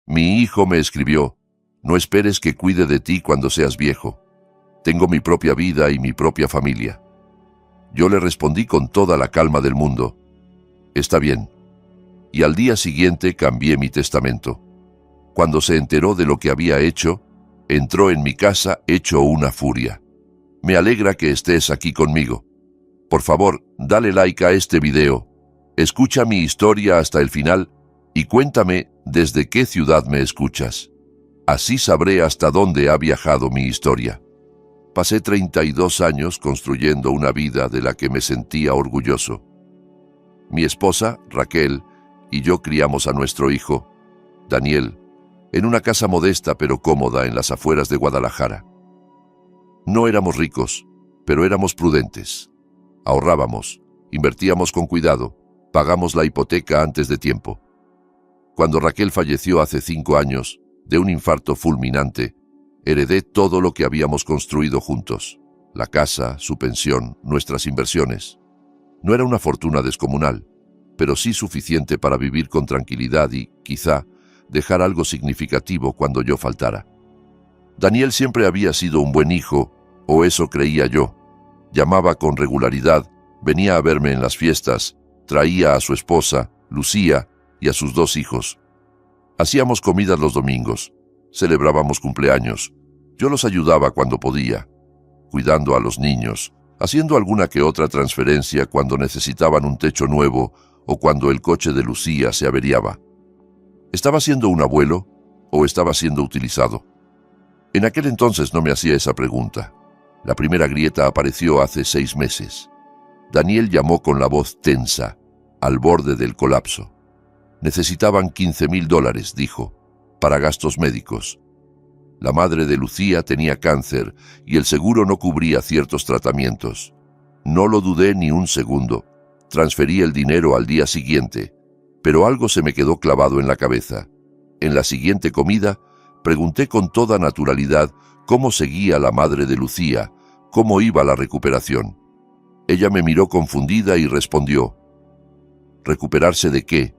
Mi hijo me escribió: no esperes que cuide de ti cuando seas viejo. Tengo mi propia vida y mi propia familia. Yo le respondí con toda la calma del mundo: está bien. Y al día siguiente cambié mi testamento. Cuando se enteró de lo que había hecho, entró en mi casa hecho una furia. Me alegra que estés aquí conmigo. Por favor, dale like a este video, escucha mi historia hasta el final y cuéntame desde qué ciudad me escuchas. Así sabré hasta dónde ha viajado mi historia. Pasé 32 años construyendo una vida de la que me sentía orgulloso. Mi esposa, Raquel, y yo criamos a nuestro hijo, Daniel, en una casa modesta pero cómoda en las afueras de Guadalajara. No éramos ricos, pero éramos prudentes. Ahorrábamos, invertíamos con cuidado, pagamos la hipoteca antes de tiempo. Cuando Raquel falleció hace 5 años, de un infarto fulminante, heredé todo lo que habíamos construido juntos: la casa, su pensión, nuestras inversiones. No era una fortuna descomunal, pero sí suficiente para vivir con tranquilidad y, quizá, dejar algo significativo cuando yo faltara. Daniel siempre había sido un buen hijo, o eso creía yo. Llamaba con regularidad, venía a verme en las fiestas, traía a su esposa, Lucía, y a sus 2 hijos. Hacíamos comidas los domingos, celebrábamos cumpleaños. Yo los ayudaba cuando podía, cuidando a los niños, haciendo alguna que otra transferencia cuando necesitaban un techo nuevo o cuando el coche de Lucía se averiaba. ¿Estaba siendo un abuelo o estaba siendo utilizado? En aquel entonces no me hacía esa pregunta. La primera grieta apareció hace 6 meses. Daniel llamó con la voz tensa, al borde del colapso. Necesitaban $15,000, dijo, para gastos médicos. La madre de Lucía tenía cáncer y el seguro no cubría ciertos tratamientos. No lo dudé ni un segundo. Transferí el dinero al día siguiente, pero algo se me quedó clavado en la cabeza. En la siguiente comida, pregunté con toda naturalidad cómo seguía la madre de Lucía, cómo iba la recuperación. Ella me miró confundida y respondió: ¿recuperarse de qué?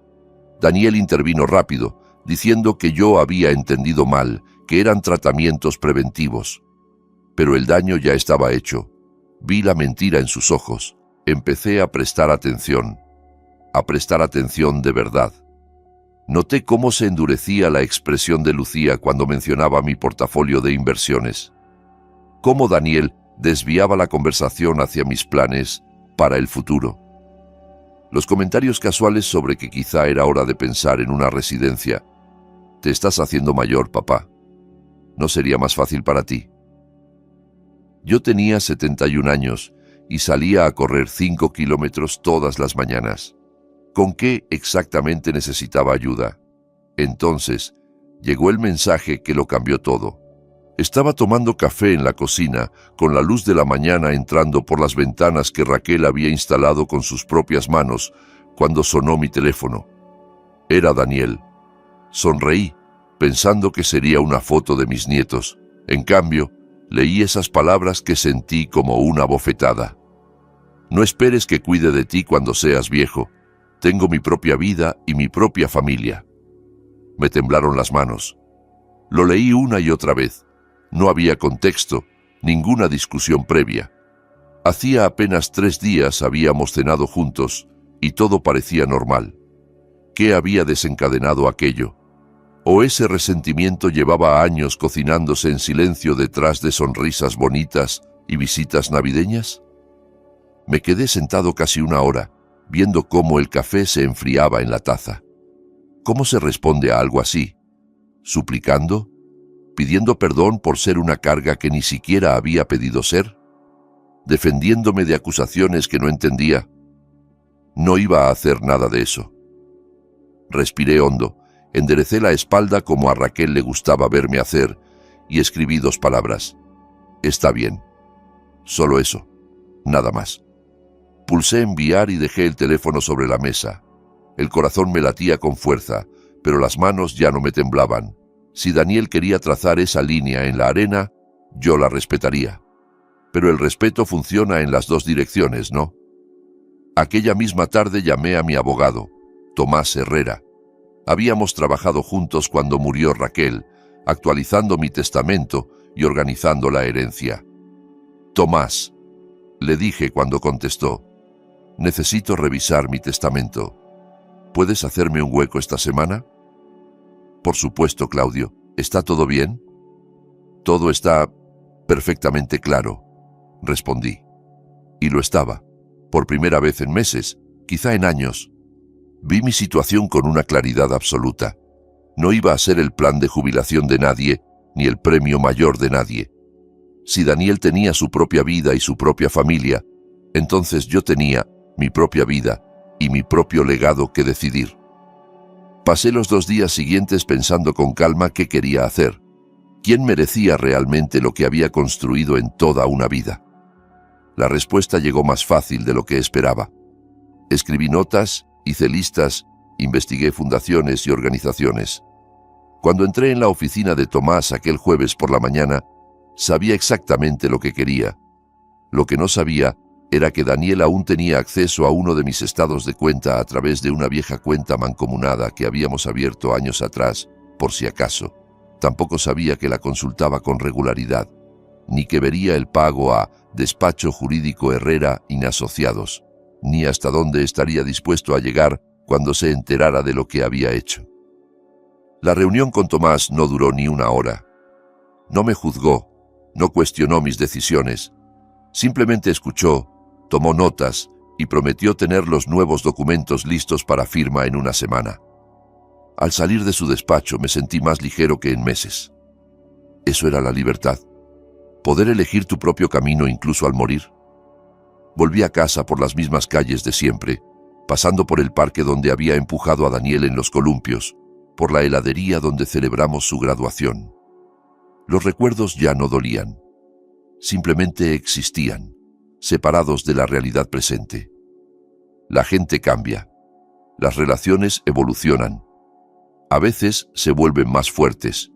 Daniel intervino rápido, diciendo que yo había entendido mal, que eran tratamientos preventivos. Pero el daño ya estaba hecho. Vi la mentira en sus ojos. Empecé a prestar atención de verdad. Noté cómo se endurecía la expresión de Lucía cuando mencionaba mi portafolio de inversiones. Cómo Daniel desviaba la conversación hacia mis planes para el futuro. Los comentarios casuales sobre que quizá era hora de pensar en una residencia. Te estás haciendo mayor, papá. ¿No sería más fácil para ti? Yo tenía 71 años y salía a correr 5 kilómetros todas las mañanas. ¿Con qué exactamente necesitaba ayuda? Entonces, llegó el mensaje que lo cambió todo. Estaba tomando café en la cocina, con la luz de la mañana entrando por las ventanas que Raquel había instalado con sus propias manos, cuando sonó mi teléfono. Era Daniel. Sonreí, pensando que sería una foto de mis nietos. En cambio, leí esas palabras que sentí como una bofetada. No esperes que cuide de ti cuando seas viejo. Tengo mi propia vida y mi propia familia. Me temblaron las manos. Lo leí una y otra vez. No había contexto, ninguna discusión previa. Hacía apenas 3 días habíamos cenado juntos y todo parecía normal. ¿Qué había desencadenado aquello? ¿O ese resentimiento llevaba años cocinándose en silencio detrás de sonrisas bonitas y visitas navideñas? Me quedé sentado casi 1 hora, viendo cómo el café se enfriaba en la taza. ¿Cómo se responde a algo así? ¿Suplicando? ¿Pidiendo perdón por ser una carga que ni siquiera había pedido ser? ¿Defendiéndome de acusaciones que no entendía? No iba a hacer nada de eso. Respiré hondo, enderecé la espalda como a Raquel le gustaba verme hacer y escribí 2 palabras. Está bien. Solo eso. Nada más. Pulsé enviar y dejé el teléfono sobre la mesa. El corazón me latía con fuerza, pero las manos ya no me temblaban. Si Daniel quería trazar esa línea en la arena, yo la respetaría. Pero el respeto funciona en las 2 direcciones, ¿no? Aquella misma tarde llamé a mi abogado, Tomás Herrera. Habíamos trabajado juntos cuando murió Raquel, actualizando mi testamento y organizando la herencia. Tomás, le dije cuando contestó, necesito revisar mi testamento. ¿Puedes hacerme un hueco esta semana? Por supuesto, Claudio. ¿Está todo bien? Todo está perfectamente claro, respondí. Y lo estaba, por primera vez en meses, quizá en años. Vi mi situación con una claridad absoluta. No iba a ser el plan de jubilación de nadie, ni el premio mayor de nadie. Si Daniel tenía su propia vida y su propia familia, entonces yo tenía mi propia vida y mi propio legado que decidir. Pasé los 2 días siguientes pensando con calma qué quería hacer. ¿Quién merecía realmente lo que había construido en toda una vida? La respuesta llegó más fácil de lo que esperaba. Escribí notas, hice listas, investigué fundaciones y organizaciones. Cuando entré en la oficina de Tomás aquel jueves por la mañana, sabía exactamente lo que quería. Lo que no sabía era que Daniel aún tenía acceso a uno de mis estados de cuenta a través de una vieja cuenta mancomunada que habíamos abierto años atrás, por si acaso. Tampoco sabía que la consultaba con regularidad, ni que vería el pago a Despacho Jurídico Herrera Inasociados, ni hasta dónde estaría dispuesto a llegar cuando se enterara de lo que había hecho. La reunión con Tomás no duró ni 1 hora. No me juzgó, no cuestionó mis decisiones, simplemente escuchó, tomó notas y prometió tener los nuevos documentos listos para firma en 1 semana. Al salir de su despacho me sentí más ligero que en meses. Eso era la libertad, poder elegir tu propio camino incluso al morir. Volví a casa por las mismas calles de siempre, pasando por el parque donde había empujado a Daniel en los columpios, por la heladería donde celebramos su graduación. Los recuerdos ya no dolían, simplemente existían, separados de la realidad presente. La gente cambia, las relaciones evolucionan. A veces se vuelven más fuertes.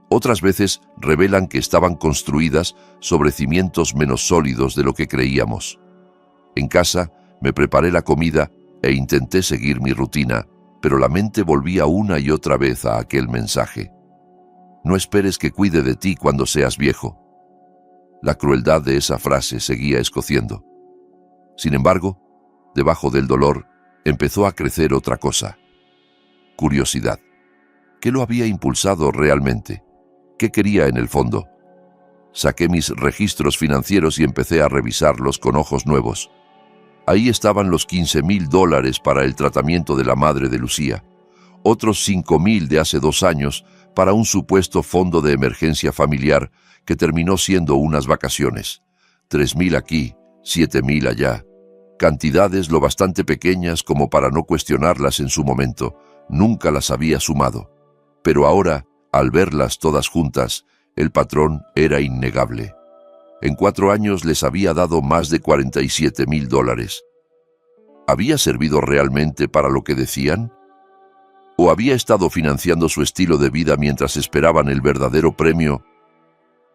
Otras veces revelan que estaban construidas sobre cimientos menos sólidos de lo que creíamos. En casa me preparé la comida e intenté seguir mi rutina, pero la mente volvía una y otra vez a aquel mensaje. No esperes que cuide de ti cuando seas viejo. La crueldad de esa frase seguía escociendo. Sin embargo, debajo del dolor, empezó a crecer otra cosa. Curiosidad. ¿Qué lo había impulsado realmente? ¿Qué quería en el fondo? Saqué mis registros financieros y empecé a revisarlos con ojos nuevos. Ahí estaban los $15,000 para el tratamiento de la madre de Lucía, otros $5,000 de hace 2 años para un supuesto fondo de emergencia familiar que terminó siendo unas vacaciones. 3,000 aquí, 7,000 allá. Cantidades lo bastante pequeñas como para no cuestionarlas en su momento. Nunca las había sumado. Pero ahora, al verlas todas juntas, el patrón era innegable. En 4 años les había dado más de $47,000. ¿Había servido realmente para lo que decían? ¿O había estado financiando su estilo de vida mientras esperaban el verdadero premio?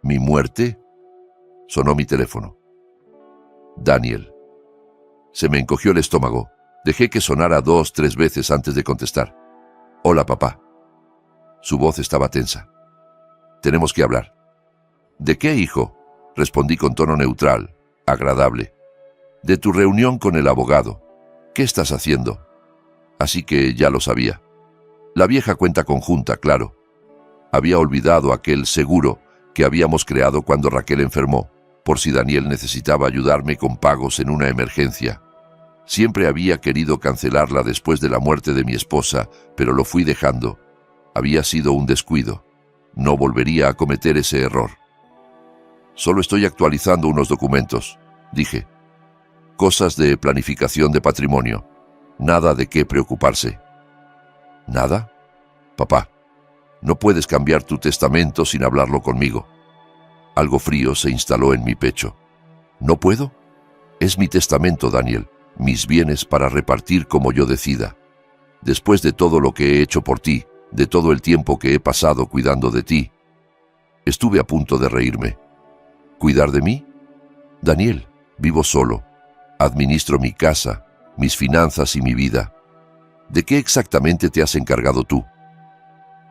¿Mi muerte? Sonó mi teléfono. Daniel. Se me encogió el estómago. Dejé que sonara 2, 3 veces antes de contestar. Hola, papá. Su voz estaba tensa. Tenemos que hablar. ¿De qué, hijo? Respondí con tono neutral, agradable. De tu reunión con el abogado. ¿Qué estás haciendo? Así que ya lo sabía. La vieja cuenta conjunta, claro. Había olvidado aquel seguro que habíamos creado cuando Raquel enfermó, por si Daniel necesitaba ayudarme con pagos en una emergencia. Siempre había querido cancelarla después de la muerte de mi esposa, pero lo fui dejando. Había sido un descuido. No volvería a cometer ese error. Solo estoy actualizando unos documentos, dije. Cosas de planificación de patrimonio. Nada de qué preocuparse. ¿Nada? Papá, no puedes cambiar tu testamento sin hablarlo conmigo. Algo frío se instaló en mi pecho. ¿No puedo? Es mi testamento, Daniel. Mis bienes para repartir como yo decida. Después de todo lo que he hecho por ti, de todo el tiempo que he pasado cuidando de ti. Estuve a punto de reírme. ¿Cuidar de mí? Daniel, vivo solo. Administro mi casa, mis finanzas y mi vida. ¿De qué exactamente te has encargado tú?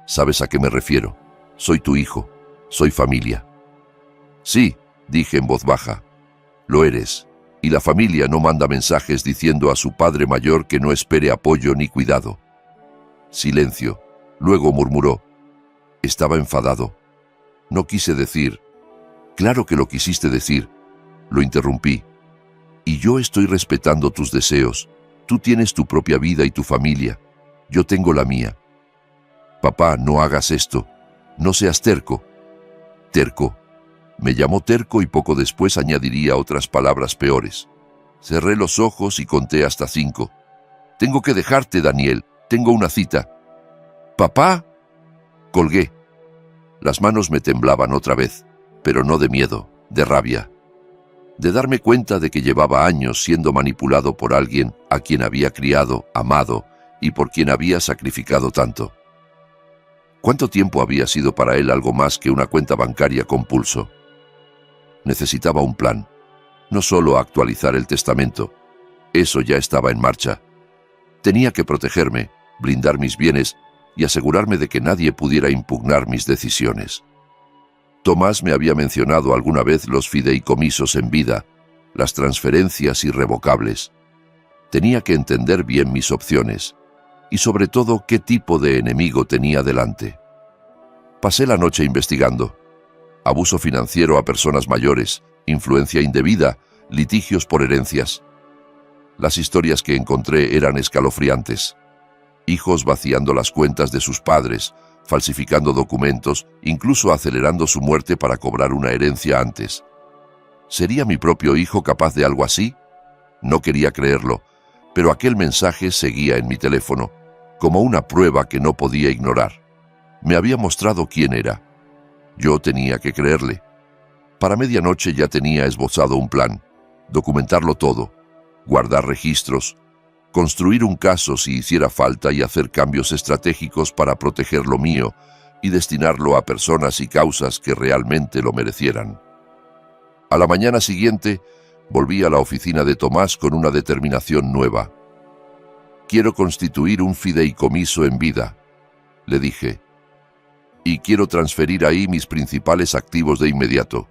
¿Sabes a qué me refiero? Soy tu hijo, soy familia. Sí, dije en voz baja, lo eres, y la familia no manda mensajes diciendo a su padre mayor que no espere apoyo ni cuidado. Silencio. Luego murmuró, estaba enfadado. No quise decir. Claro que lo quisiste decir. Lo interrumpí. Y yo estoy respetando tus deseos. Tú tienes tu propia vida y tu familia. Yo tengo la mía. Papá, no hagas esto. No seas terco. Terco. Me llamó terco y poco después añadiría otras palabras peores. Cerré los ojos y conté hasta 5. Tengo que dejarte, Daniel. Tengo una cita. ¿Papá? Colgué. Las manos me temblaban otra vez, pero no de miedo, de rabia. De darme cuenta de que llevaba años siendo manipulado por alguien a quien había criado, amado y por quien había sacrificado tanto. ¿Cuánto tiempo había sido para él algo más que una cuenta bancaria con pulso? Necesitaba un plan. No solo actualizar el testamento. Eso ya estaba en marcha. Tenía que protegerme, blindar mis bienes y asegurarme de que nadie pudiera impugnar mis decisiones. Tomás me había mencionado alguna vez los fideicomisos en vida, las transferencias irrevocables. Tenía que entender bien mis opciones y sobre todo qué tipo de enemigo tenía delante. Pasé la noche investigando. Abuso financiero a personas mayores, influencia indebida, litigios por herencias. Las historias que encontré eran escalofriantes. Hijos vaciando las cuentas de sus padres, falsificando documentos, incluso acelerando su muerte para cobrar una herencia antes. ¿Sería mi propio hijo capaz de algo así? No quería creerlo, pero aquel mensaje seguía en mi teléfono, como una prueba que no podía ignorar. Me había mostrado quién era. Yo tenía que creerle. Para medianoche ya tenía esbozado un plan, documentarlo todo, guardar registros, construir un caso si hiciera falta y hacer cambios estratégicos para proteger lo mío y destinarlo a personas y causas que realmente lo merecieran. A la mañana siguiente, volví a la oficina de Tomás con una determinación nueva. Quiero constituir un fideicomiso en vida, le dije, y quiero transferir ahí mis principales activos de inmediato.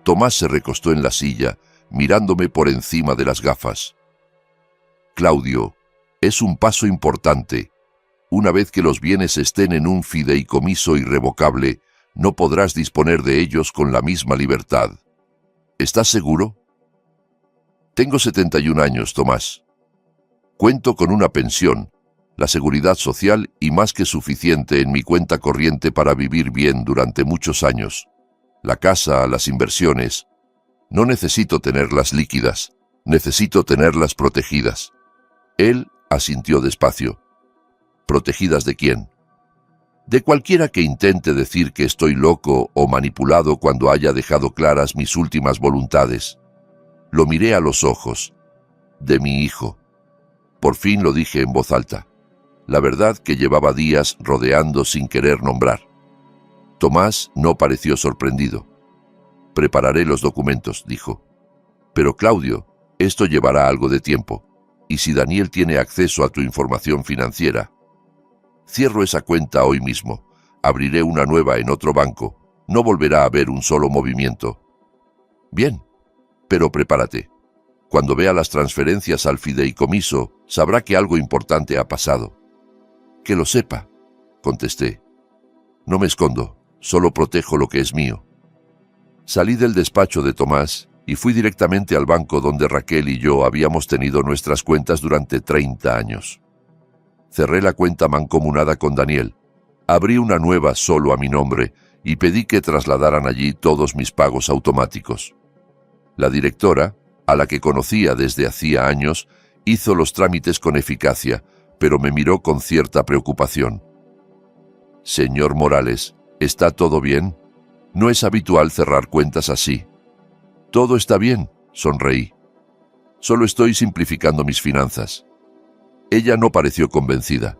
Tomás se recostó en la silla, mirándome por encima de las gafas. Claudio, es un paso importante. Una vez que los bienes estén en un fideicomiso irrevocable, no podrás disponer de ellos con la misma libertad. ¿Estás seguro? Tengo 71 años, Tomás. Cuento con una pensión, la seguridad social y más que suficiente en mi cuenta corriente para vivir bien durante muchos años. La casa, las inversiones. No necesito tenerlas líquidas, necesito tenerlas protegidas. Él asintió despacio. ¿Protegidas de quién? De cualquiera que intente decir que estoy loco o manipulado cuando haya dejado claras mis últimas voluntades. Lo miré a los ojos. De mi hijo. Por fin lo dije en voz alta. La verdad que llevaba días rodeando sin querer nombrar. Tomás no pareció sorprendido. Prepararé los documentos, dijo. Pero Claudio, esto llevará algo de tiempo. Y si Daniel tiene acceso a tu información financiera, cierro esa cuenta hoy mismo, abriré una nueva en otro banco, no volverá a haber un solo movimiento. Bien, pero prepárate. Cuando vea las transferencias al fideicomiso, sabrá que algo importante ha pasado. Que lo sepa, contesté. No me escondo, solo protejo lo que es mío. Salí del despacho de Tomás y fui directamente al banco donde Raquel y yo habíamos tenido nuestras cuentas durante 30 años. Cerré la cuenta mancomunada con Daniel, abrí una nueva solo a mi nombre y pedí que trasladaran allí todos mis pagos automáticos. La directora, a la que conocía desde hacía años, hizo los trámites con eficacia, pero me miró con cierta preocupación. «Señor Morales, ¿está todo bien? No es habitual cerrar cuentas así». «Todo está bien», sonreí. «Solo estoy simplificando mis finanzas». Ella no pareció convencida.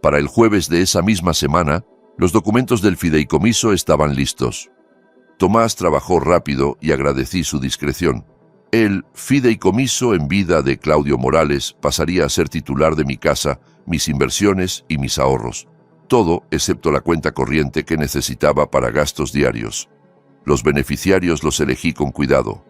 Para el jueves de esa misma semana, los documentos del fideicomiso estaban listos. Tomás trabajó rápido y agradecí su discreción. El fideicomiso en vida de Claudio Morales pasaría a ser titular de mi casa, mis inversiones y mis ahorros. Todo excepto la cuenta corriente que necesitaba para gastos diarios. Los beneficiarios los elegí con cuidado.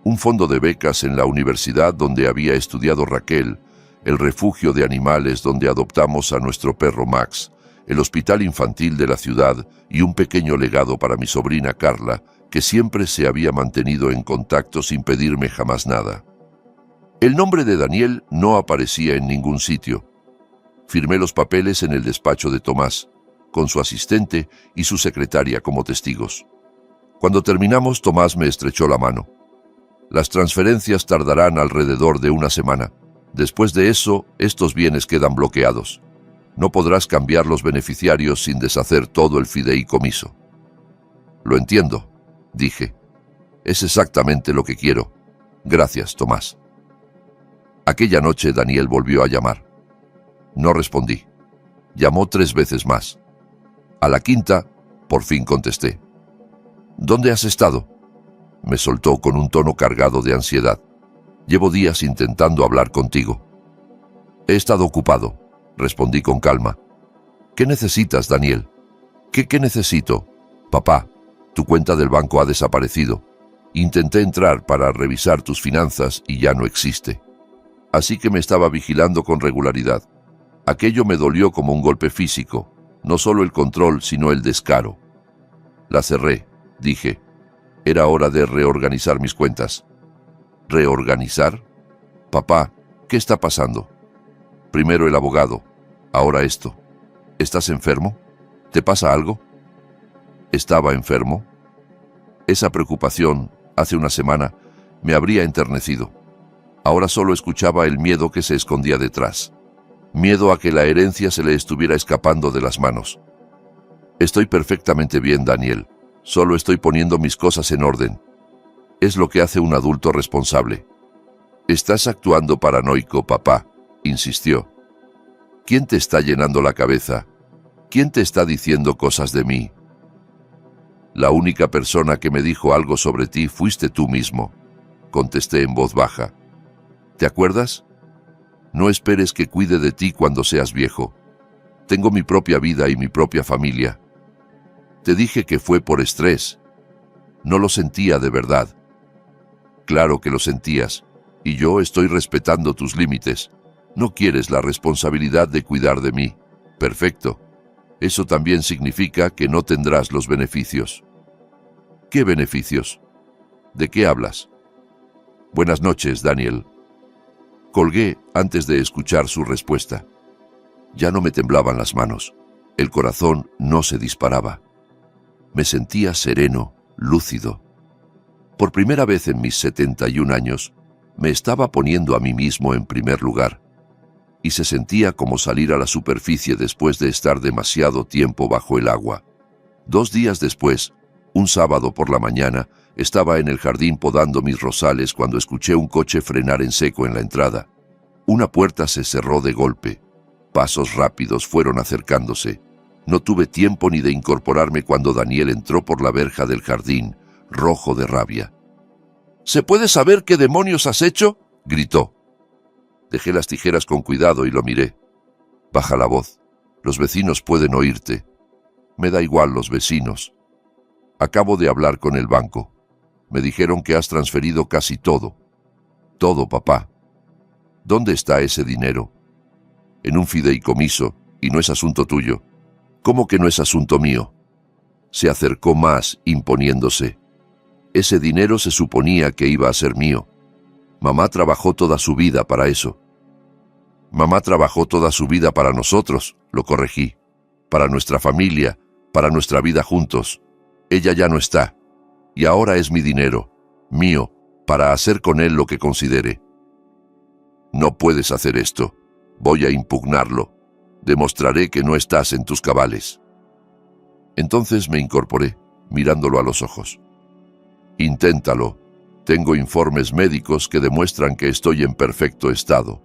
Un fondo de becas en la universidad donde había estudiado Raquel, el refugio de animales donde adoptamos a nuestro perro Max, el hospital infantil de la ciudad y un pequeño legado para mi sobrina Carla, que siempre se había mantenido en contacto sin pedirme jamás nada. El nombre de Daniel no aparecía en ningún sitio. Firmé los papeles en el despacho de Tomás, con su asistente y su secretaria como testigos. Cuando terminamos, Tomás me estrechó la mano. Las transferencias tardarán alrededor de una semana. Después de eso, estos bienes quedan bloqueados. No podrás cambiar los beneficiarios sin deshacer todo el fideicomiso. Lo entiendo, dije. Es exactamente lo que quiero. Gracias, Tomás. Aquella noche Daniel volvió a llamar. No respondí. Llamó 3 veces más. A la quinta, por fin contesté. ¿Dónde has estado?, me soltó con un tono cargado de ansiedad. Llevo días intentando hablar contigo. He estado ocupado, respondí con calma. ¿Qué necesitas, Daniel? ¿Qué necesito? Papá, tu cuenta del banco ha desaparecido. Intenté entrar para revisar tus finanzas y ya no existe. Así que me estaba vigilando con regularidad. Aquello me dolió como un golpe físico, no solo el control, sino el descaro. La cerré, dije. Era hora de reorganizar mis cuentas. ¿Reorganizar? Papá, ¿qué está pasando? Primero el abogado, ahora esto. ¿Estás enfermo? ¿Te pasa algo? ¿Estaba enfermo? Esa preocupación, hace una semana, me habría enternecido. Ahora solo escuchaba el miedo que se escondía detrás. Miedo a que la herencia se le estuviera escapando de las manos. Estoy perfectamente bien, Daniel. Solo estoy poniendo mis cosas en orden. Es lo que hace un adulto responsable. Estás actuando paranoico, papá, insistió. ¿Quién te está llenando la cabeza? ¿Quién te está diciendo cosas de mí? La única persona que me dijo algo sobre ti fuiste tú mismo, contesté en voz baja. ¿Te acuerdas? No esperes que cuide de ti cuando seas viejo. Tengo mi propia vida y mi propia familia. Te dije que fue por estrés. No lo sentía de verdad. Claro que lo sentías, y yo estoy respetando tus límites. No quieres la responsabilidad de cuidar de mí. Perfecto. Eso también significa que no tendrás los beneficios. ¿Qué beneficios? ¿De qué hablas? Buenas noches, Daniel. Colgué antes de escuchar su respuesta. Ya no me temblaban las manos. El corazón no se disparaba. Me sentía sereno, lúcido. Por primera vez en mis 71 años, me estaba poniendo a mí mismo en primer lugar, y se sentía como salir a la superficie después de estar demasiado tiempo bajo el agua. 2 días después, un sábado por la mañana, estaba en el jardín podando mis rosales cuando escuché un coche frenar en seco en la entrada. Una puerta se cerró de golpe. Pasos rápidos fueron acercándose. No tuve tiempo ni de incorporarme cuando Daniel entró por la verja del jardín, rojo de rabia. ¿Se puede saber qué demonios has hecho?, gritó. Dejé las tijeras con cuidado y lo miré. Baja la voz. Los vecinos pueden oírte. Me da igual los vecinos. Acabo de hablar con el banco. Me dijeron que has transferido casi todo. Todo, papá. ¿Dónde está ese dinero? En un fideicomiso, y no es asunto tuyo. ¿Cómo que no es asunto mío? Se acercó más, imponiéndose. Ese dinero se suponía que iba a ser mío. Mamá trabajó toda su vida para eso. Mamá trabajó toda su vida para nosotros, lo corregí. Para nuestra familia, para nuestra vida juntos. Ella ya no está. Y ahora es mi dinero, mío, para hacer con él lo que considere. No puedes hacer esto. Voy a impugnarlo. Demostraré que no estás en tus cabales. Entonces me incorporé, mirándolo a los ojos. Inténtalo. Tengo informes médicos que demuestran que estoy en perfecto estado.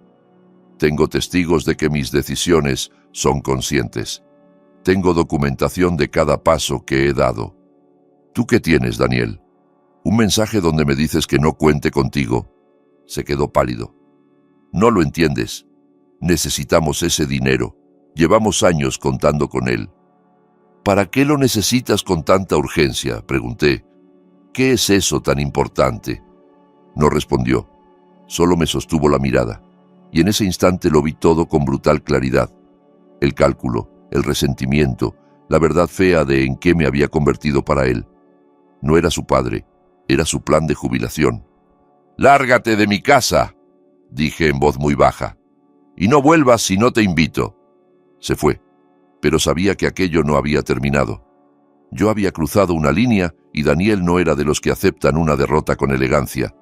Tengo testigos de que mis decisiones son conscientes. Tengo documentación de cada paso que he dado. ¿Tú qué tienes, Daniel? Un mensaje donde me dices que no cuente contigo. Se quedó pálido. No lo entiendes. Necesitamos ese dinero. Llevamos años contando con él. ¿Para qué lo necesitas con tanta urgencia?, pregunté. ¿Qué es eso tan importante? No respondió. Solo me sostuvo la mirada. Y en ese instante lo vi todo con brutal claridad. El cálculo, el resentimiento, la verdad fea de en qué me había convertido para él. No era su padre, era su plan de jubilación. «¡Lárgate de mi casa!», dije en voz muy baja. «Y no vuelvas si no te invito». Se fue, pero sabía que aquello no había terminado. Yo había cruzado una línea y Daniel no era de los que aceptan una derrota con elegancia.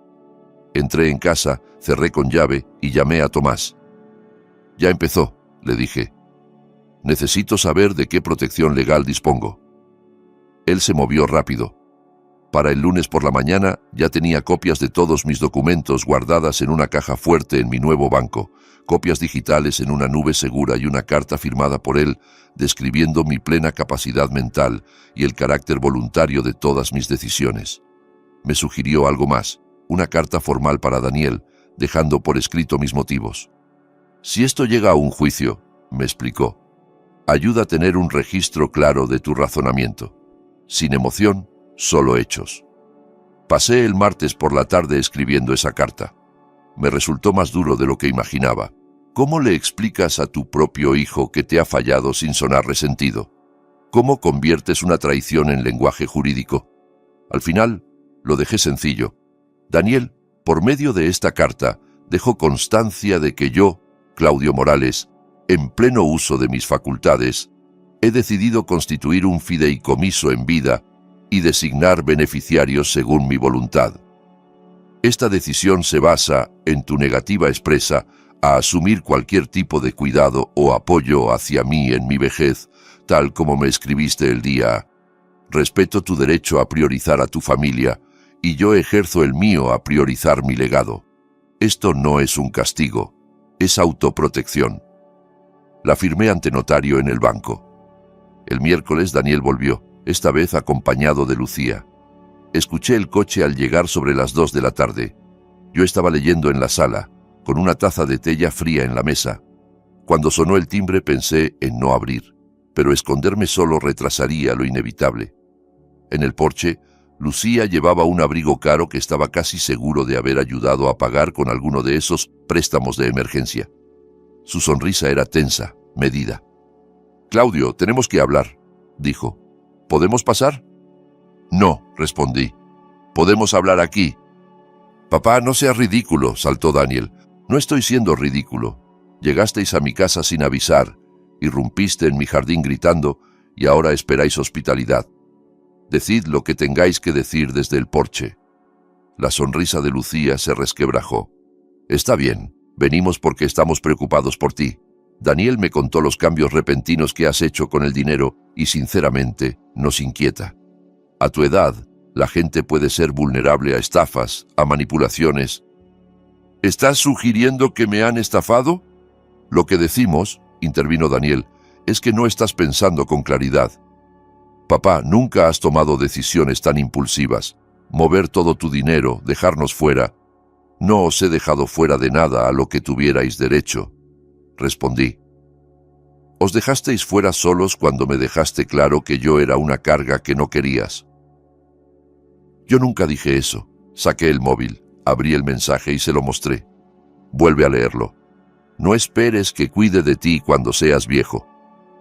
Entré en casa, cerré con llave y llamé a Tomás. «Ya empezó», le dije. «Necesito saber de qué protección legal dispongo». Él se movió rápido. Para el lunes por la mañana ya tenía copias de todos mis documentos guardadas en una caja fuerte en mi nuevo banco, copias digitales en una nube segura y una carta firmada por él describiendo mi plena capacidad mental y el carácter voluntario de todas mis decisiones. Me sugirió algo más, una carta formal para Daniel, dejando por escrito mis motivos. «Si esto llega a un juicio», me explicó, «ayuda a tener un registro claro de tu razonamiento. Sin emoción, solo hechos». Pasé el martes por la tarde escribiendo esa carta. Me resultó más duro de lo que imaginaba. ¿Cómo le explicas a tu propio hijo que te ha fallado sin sonar resentido? ¿Cómo conviertes una traición en lenguaje jurídico? Al final, lo dejé sencillo. Daniel, por medio de esta carta, dejó constancia de que yo, Claudio Morales, en pleno uso de mis facultades, he decidido constituir un fideicomiso en vida y designar beneficiarios según mi voluntad. Esta decisión se basa en tu negativa expresa a asumir cualquier tipo de cuidado o apoyo hacia mí en mi vejez, tal como me escribiste el día. Respeto tu derecho a priorizar a tu familia y yo ejerzo el mío a priorizar mi legado. Esto no es un castigo, es autoprotección. La firmé ante notario en el banco. El miércoles Daniel volvió, esta vez acompañado de Lucía. Escuché el coche al llegar sobre las 2 de la tarde. Yo estaba leyendo en la sala, con una taza de té ya fría en la mesa. Cuando sonó el timbre pensé en no abrir, pero esconderme solo retrasaría lo inevitable. En el porche, Lucía llevaba un abrigo caro que estaba casi seguro de haber ayudado a pagar con alguno de esos préstamos de emergencia. Su sonrisa era tensa, medida. «Claudio, tenemos que hablar», dijo. «¿Podemos pasar?» «No», respondí. «Podemos hablar aquí». «Papá, no seas ridículo», saltó Daniel. «No estoy siendo ridículo. Llegasteis a mi casa sin avisar, irrumpiste en mi jardín gritando y ahora esperáis hospitalidad. Decid lo que tengáis que decir desde el porche». La sonrisa de Lucía se resquebrajó. «Está bien, venimos porque estamos preocupados por ti. Daniel me contó los cambios repentinos que has hecho con el dinero y, sinceramente, nos inquieta. A tu edad, la gente puede ser vulnerable a estafas, a manipulaciones». «¿Estás sugiriendo que me han estafado?» «Lo que decimos», intervino Daniel, «es que no estás pensando con claridad. Papá, nunca has tomado decisiones tan impulsivas. Mover todo tu dinero, dejarnos fuera. No os he dejado fuera de nada a lo que tuvierais derecho». Respondí. «Os dejasteis fuera solos cuando me dejaste claro que yo era una carga que no querías». «Yo nunca dije eso». Saqué el móvil, abrí el mensaje y se lo mostré. «Vuelve a leerlo. No esperes que cuide de ti cuando seas viejo.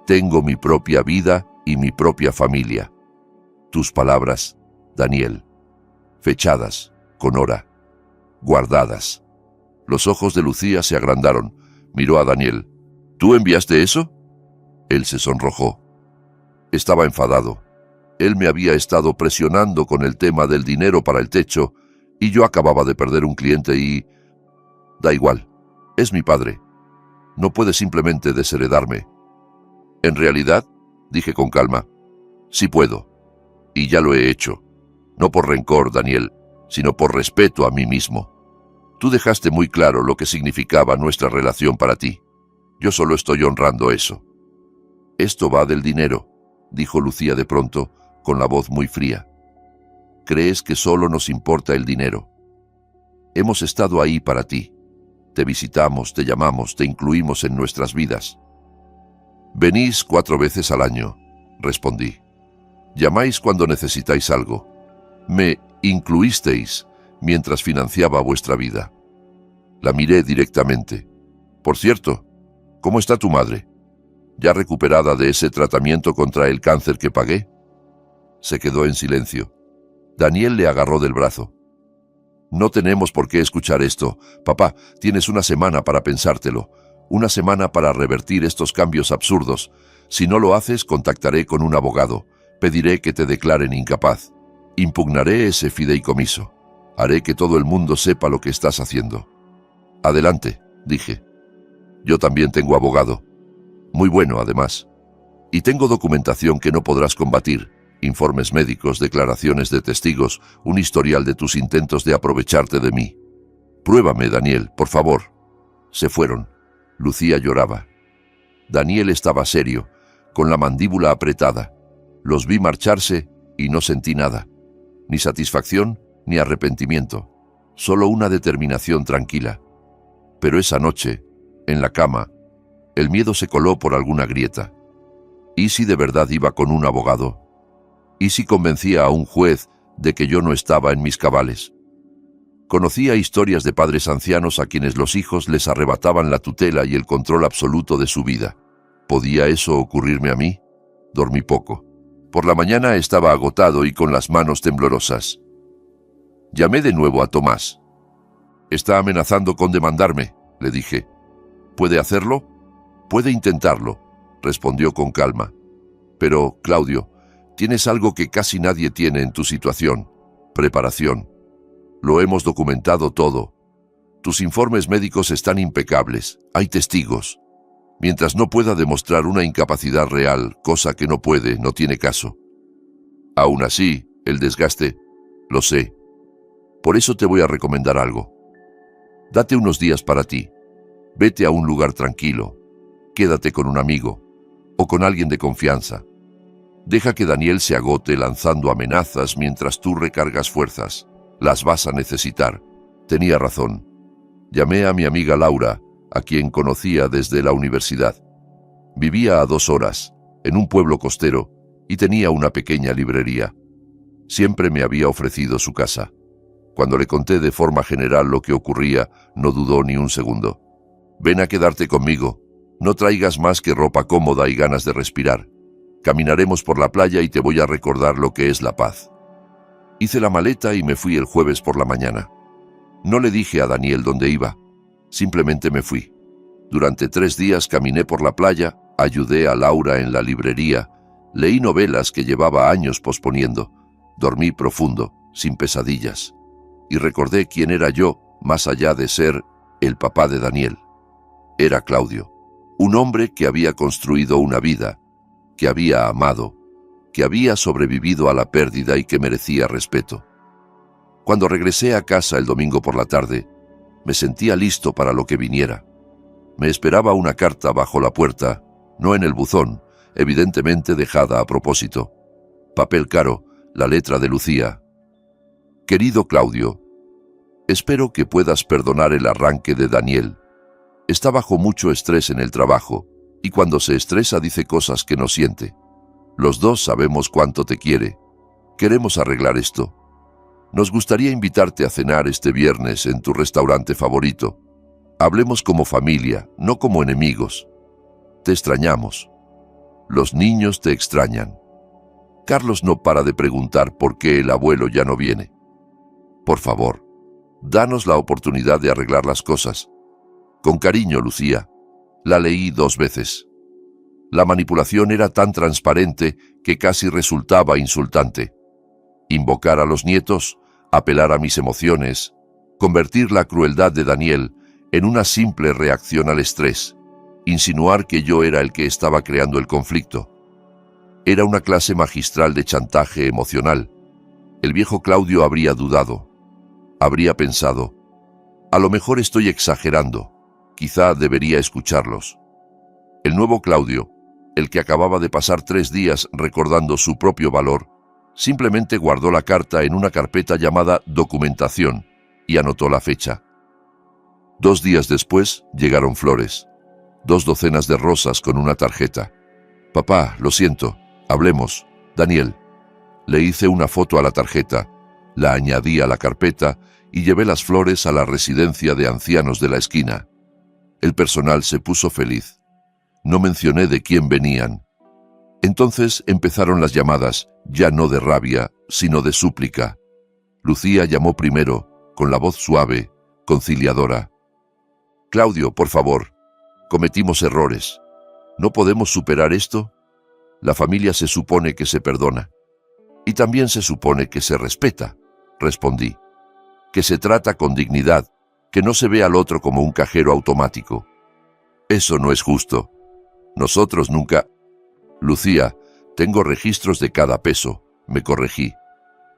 Tengo mi propia vida y mi propia familia. Tus palabras, Daniel». Fechadas, con hora. Guardadas. Los ojos de Lucía se agrandaron. Miró a Daniel. «¿Tú enviaste eso?» Él se sonrojó. Estaba enfadado. Él me había estado presionando con el tema del dinero para el techo y yo acababa de perder un cliente y... Da igual. Es mi padre. No puede simplemente desheredarme. «En realidad», dije con calma, «sí puedo. Y ya lo he hecho. No por rencor, Daniel, sino por respeto a mí mismo. Tú dejaste muy claro lo que significaba nuestra relación para ti. Yo solo estoy honrando eso». «Esto va del dinero», dijo Lucía de pronto, con la voz muy fría. Crees que solo nos importa el dinero. Hemos estado ahí para ti. Te visitamos, te llamamos, te incluimos en nuestras vidas. Venís 4 veces al año, respondí. Llamáis cuando necesitáis algo. Me incluisteis mientras financiaba vuestra vida. La miré directamente. Por cierto, ¿cómo está tu madre? ¿Ya recuperada de ese tratamiento contra el cáncer que pagué? Se quedó en silencio. Daniel le agarró del brazo. No tenemos por qué escuchar esto. Papá, tienes una semana para pensártelo. Una semana para revertir estos cambios absurdos. Si no lo haces, contactaré con un abogado. Pediré que te declaren incapaz. Impugnaré ese fideicomiso. Haré que todo el mundo sepa lo que estás haciendo. Adelante, dije. Yo también tengo abogado. Muy bueno, además. Y tengo documentación que no podrás combatir. Informes médicos, declaraciones de testigos, un historial de tus intentos de aprovecharte de mí. Pruébame, Daniel, por favor. Se fueron. Lucía lloraba. Daniel estaba serio, con la mandíbula apretada. Los vi marcharse y no sentí nada. Ni satisfacción, ni arrepentimiento. Solo una determinación tranquila. Pero esa noche, en la cama, el miedo se coló por alguna grieta. ¿Y si de verdad iba con un abogado? ¿Y si convencía a un juez de que yo no estaba en mis cabales? Conocía historias de padres ancianos a quienes los hijos les arrebataban la tutela y el control absoluto de su vida. ¿Podía eso ocurrirme a mí? Dormí poco. Por la mañana estaba agotado y con las manos temblorosas. Llamé de nuevo a Tomás. Está amenazando con demandarme, le dije. ¿Puede hacerlo? Puede intentarlo, respondió con calma. Pero, Claudio, tienes algo que casi nadie tiene en tu situación: preparación. Lo hemos documentado todo. Tus informes médicos están impecables. Hay testigos. Mientras no pueda demostrar una incapacidad real, cosa que no puede, no tiene caso. Aún así, el desgaste, lo sé. Por eso te voy a recomendar algo. Date unos días para ti. Vete a un lugar tranquilo. Quédate con un amigo o con alguien de confianza. Deja que Daniel se agote lanzando amenazas mientras tú recargas fuerzas. Las vas a necesitar. Tenía razón. Llamé a mi amiga Laura, a quien conocía desde la universidad. Vivía a 2 horas, en un pueblo costero, y tenía una pequeña librería. Siempre me había ofrecido su casa. Cuando le conté de forma general lo que ocurría, no dudó ni un segundo. Ven a quedarte conmigo. No traigas más que ropa cómoda y ganas de respirar. Caminaremos por la playa y te voy a recordar lo que es la paz. Hice la maleta y me fui el jueves por la mañana. No le dije a Daniel dónde iba. Simplemente me fui. Durante 3 días caminé por la playa, ayudé a Laura en la librería, leí novelas que llevaba años posponiendo, dormí profundo, sin pesadillas, y recordé quién era yo, más allá de ser el papá de Daniel. Era Claudio, un hombre que había construido una vida, que había amado, que había sobrevivido a la pérdida y que merecía respeto. Cuando regresé a casa el domingo por la tarde, me sentía listo para lo que viniera. Me esperaba una carta bajo la puerta, no en el buzón, evidentemente dejada a propósito. Papel caro, la letra de Lucía. Querido Claudio, espero que puedas perdonar el arranque de Daniel. Está bajo mucho estrés en el trabajo, y cuando se estresa dice cosas que no siente. Los dos sabemos cuánto te quiere. Queremos arreglar esto. Nos gustaría invitarte a cenar este viernes en tu restaurante favorito. Hablemos como familia, no como enemigos. Te extrañamos. Los niños te extrañan. Carlos no para de preguntar por qué el abuelo ya no viene. Por favor, danos la oportunidad de arreglar las cosas. Con cariño, Lucía. La leí 2 veces. La manipulación era tan transparente que casi resultaba insultante. Invocar a los nietos, apelar a mis emociones, convertir la crueldad de Daniel en una simple reacción al estrés, insinuar que yo era el que estaba creando el conflicto. Era una clase magistral de chantaje emocional. El viejo Claudio habría dudado. Habría pensado, a lo mejor estoy exagerando, quizá debería escucharlos. El nuevo Claudio, el que acababa de pasar 3 días recordando su propio valor, Simplemente guardó la carta en una carpeta llamada Documentación y anotó la fecha. 2 días después llegaron flores, 2 docenas de rosas con una tarjeta. Papá, lo siento, hablemos. Daniel. Le hice una foto a la tarjeta, la añadí a la carpeta y llevé las flores a la residencia de ancianos de la esquina. El personal se puso feliz. No mencioné de quién venían. Entonces empezaron las llamadas, ya no de rabia, sino de súplica. Lucía llamó primero, con la voz suave, conciliadora. Claudio, por favor, cometimos errores. ¿No podemos superar esto? La familia se supone que se perdona. Y también se supone que se respeta, respondí. Que se trata con dignidad, que no se ve al otro como un cajero automático. Eso no es justo. Nosotros nunca... Lucía, tengo registros de cada peso, me corregí.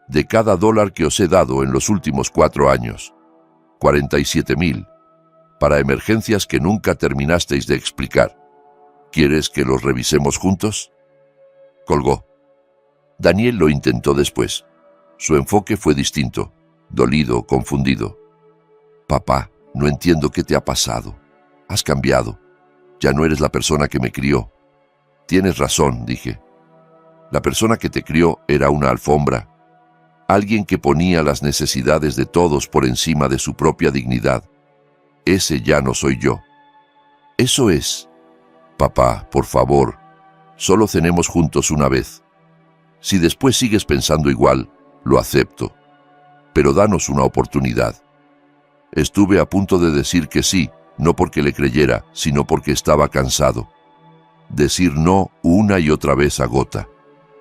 De cada dólar que os he dado en los últimos 4 años. 47.000. Para emergencias que nunca terminasteis de explicar. ¿Quieres que los revisemos juntos? Colgó. Daniel lo intentó después. Su enfoque fue distinto, dolido, confundido. Papá, no entiendo qué te ha pasado. Has cambiado. Ya no eres la persona que me crió. Tienes razón, dije. La persona que te crió era una alfombra. Alguien que ponía las necesidades de todos por encima de su propia dignidad. Ese ya no soy yo. Eso es. Papá, por favor, solo cenemos juntos una vez. Si después sigues pensando igual, lo acepto. Pero danos una oportunidad. Estuve a punto de decir que sí, no porque le creyera, sino porque estaba cansado. Decir no una y otra vez agota.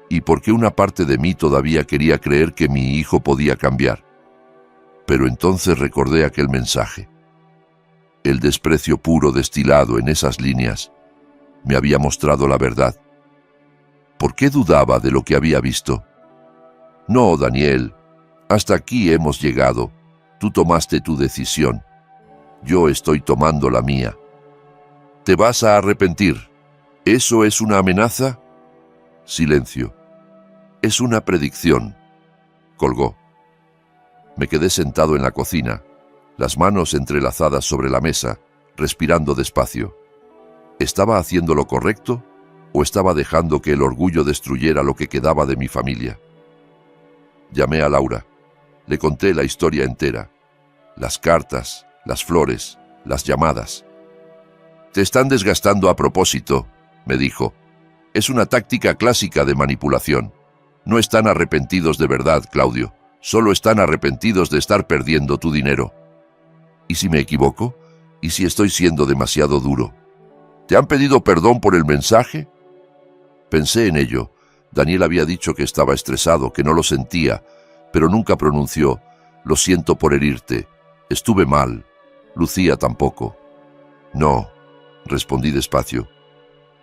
Y porque una parte de mí todavía quería creer que mi hijo podía cambiar. Pero entonces recordé aquel mensaje. El desprecio puro destilado en esas líneas me había mostrado la verdad. ¿Por qué dudaba de lo que había visto? No, Daniel, hasta aquí hemos llegado. Tú tomaste tu decisión. Yo estoy tomando la mía. ¿Te vas a arrepentir? ¿Eso es una amenaza? Silencio. Es una predicción. Colgó. Me quedé sentado en la cocina, las manos entrelazadas sobre la mesa, respirando despacio. ¿Estaba haciendo lo correcto o estaba dejando que el orgullo destruyera lo que quedaba de mi familia? Llamé a Laura. Le conté la historia entera. Las cartas, las flores, las llamadas. Te están desgastando a propósito, me dijo. Es una táctica clásica de manipulación. No están arrepentidos de verdad, Claudio. Solo están arrepentidos de estar perdiendo tu dinero. ¿Y si me equivoco? ¿Y si estoy siendo demasiado duro? ¿Te han pedido perdón por el mensaje? Pensé en ello. Daniel había dicho que estaba estresado, que no lo sentía, pero nunca pronunció: lo siento por herirte. Estuve mal. Lucía tampoco. No, respondí despacio.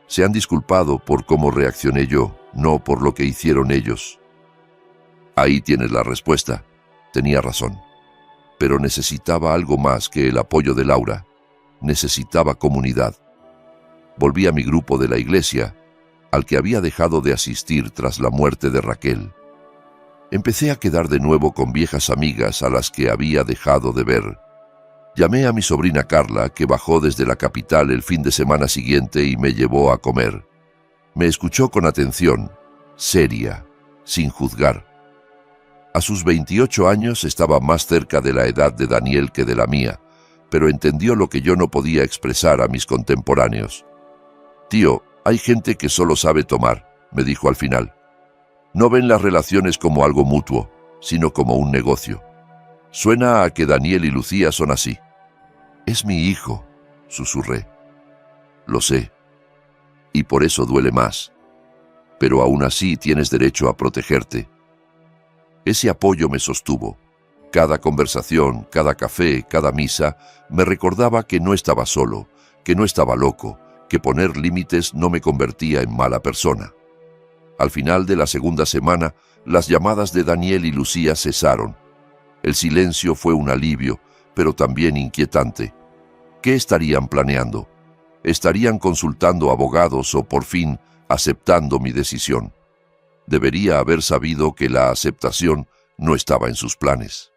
Se han disculpado por cómo reaccioné yo, no por lo que hicieron ellos. Ahí tienes la respuesta. Tenía razón. Pero necesitaba algo más que el apoyo de Laura. Necesitaba comunidad. Volví a mi grupo de la iglesia, al que había dejado de asistir tras la muerte de Raquel. Empecé a quedar de nuevo con viejas amigas a las que había dejado de ver. Llamé a mi sobrina Carla, que bajó desde la capital el fin de semana siguiente y me llevó a comer. Me escuchó con atención, seria, sin juzgar. A sus 28 años estaba más cerca de la edad de Daniel que de la mía, pero entendió lo que yo no podía expresar a mis contemporáneos. Tío, hay gente que solo sabe tomar, me dijo al final. No ven las relaciones como algo mutuo, sino como un negocio. Suena a que Daniel y Lucía son así. Es mi hijo, susurré. Lo sé. Y por eso duele más. Pero aún así tienes derecho a protegerte. Ese apoyo me sostuvo. Cada conversación, cada café, cada misa, me recordaba que no estaba solo, que no estaba loco, que poner límites no me convertía en mala persona. Al final de la segunda semana, las llamadas de Daniel y Lucía cesaron. El silencio fue un alivio, pero también inquietante. ¿Qué estarían planeando? ¿Estarían consultando abogados o, por fin, aceptando mi decisión? Debería haber sabido que la aceptación no estaba en sus planes.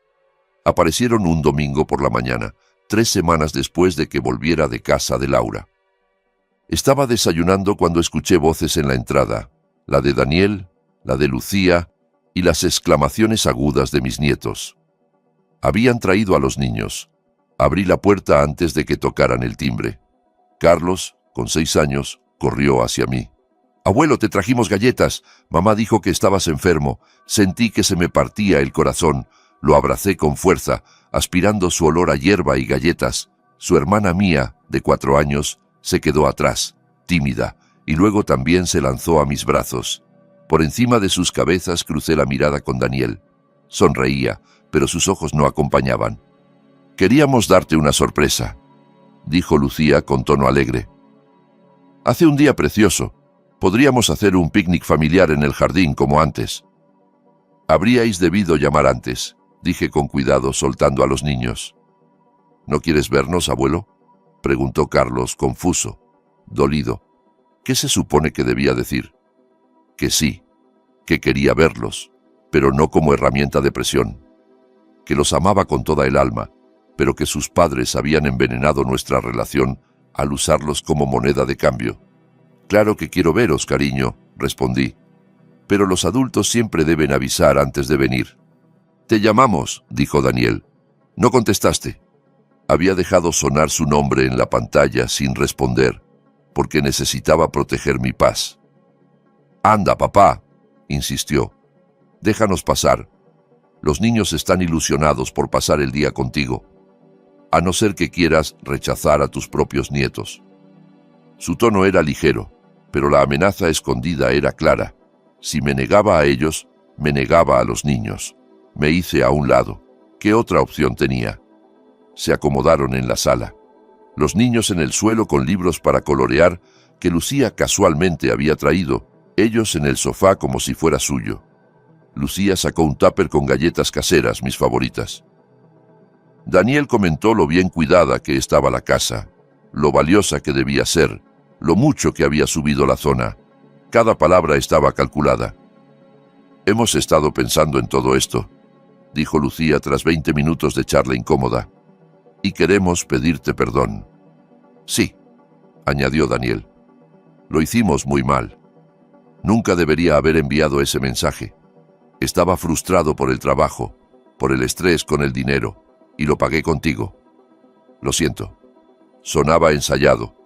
Aparecieron un domingo por la mañana, 3 semanas después de que volviera de casa de Laura. Estaba desayunando cuando escuché voces en la entrada, la de Daniel, la de Lucía y las exclamaciones agudas de mis nietos. Habían traído a los niños. Abrí la puerta antes de que tocaran el timbre. Carlos, con 6 años, corrió hacia mí. «Abuelo, te trajimos galletas. Mamá dijo que estabas enfermo. Sentí que se me partía el corazón. Lo abracé con fuerza, aspirando su olor a hierba y galletas. Su hermana Mía, de 4 años, se quedó atrás, tímida, y luego también se lanzó a mis brazos. Por encima de sus cabezas crucé la mirada con Daniel. Sonreía, pero sus ojos no acompañaban. «Queríamos darte una sorpresa», dijo Lucía con tono alegre. «Hace un día precioso. Podríamos hacer un picnic familiar en el jardín como antes». «Habríais debido llamar antes», dije con cuidado, soltando a los niños. «¿No quieres vernos, abuelo?», preguntó Carlos, confuso, dolido. ¿Qué se supone que debía decir? Que sí, que quería verlos, pero no como herramienta de presión. Que los amaba con toda el alma, pero que sus padres habían envenenado nuestra relación al usarlos como moneda de cambio. «Claro que quiero veros, cariño», respondí. «Pero los adultos siempre deben avisar antes de venir». «Te llamamos», dijo Daniel. «No contestaste». Había dejado sonar su nombre en la pantalla sin responder, porque necesitaba proteger mi paz. «Anda, papá», insistió. «Déjanos pasar. Los niños están ilusionados por pasar el día contigo, a no ser que quieras rechazar a tus propios nietos». Su tono era ligero, pero la amenaza escondida era clara. Si me negaba a ellos, me negaba a los niños. Me hice a un lado. ¿Qué otra opción tenía? Se acomodaron en la sala. Los niños en el suelo con libros para colorear que Lucía casualmente había traído, ellos en el sofá como si fuera suyo. Lucía sacó un tupper con galletas caseras, mis favoritas. Daniel comentó lo bien cuidada que estaba la casa, lo valiosa que debía ser, lo mucho que había subido la zona. Cada palabra estaba calculada. «Hemos estado pensando en todo esto», dijo Lucía tras 20 minutos de charla incómoda. «Y queremos pedirte perdón». «Sí», añadió Daniel. «Lo hicimos muy mal. Nunca debería haber enviado ese mensaje. Estaba frustrado por el trabajo, por el estrés con el dinero, y lo pagué contigo. Lo siento». Sonaba ensayado,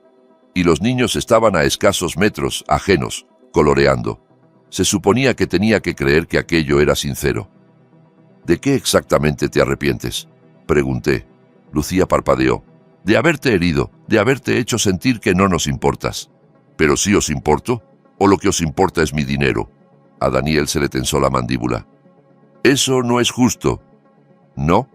y los niños estaban a escasos metros, ajenos, coloreando. Se suponía que tenía que creer que aquello era sincero. «¿De qué exactamente te arrepientes?», pregunté. Lucía parpadeó. «De haberte herido, de haberte hecho sentir que no nos importas». «¿Pero sí os importo? ¿O lo que os importa es mi dinero?». A Daniel se le tensó la mandíbula. «Eso no es justo». «No,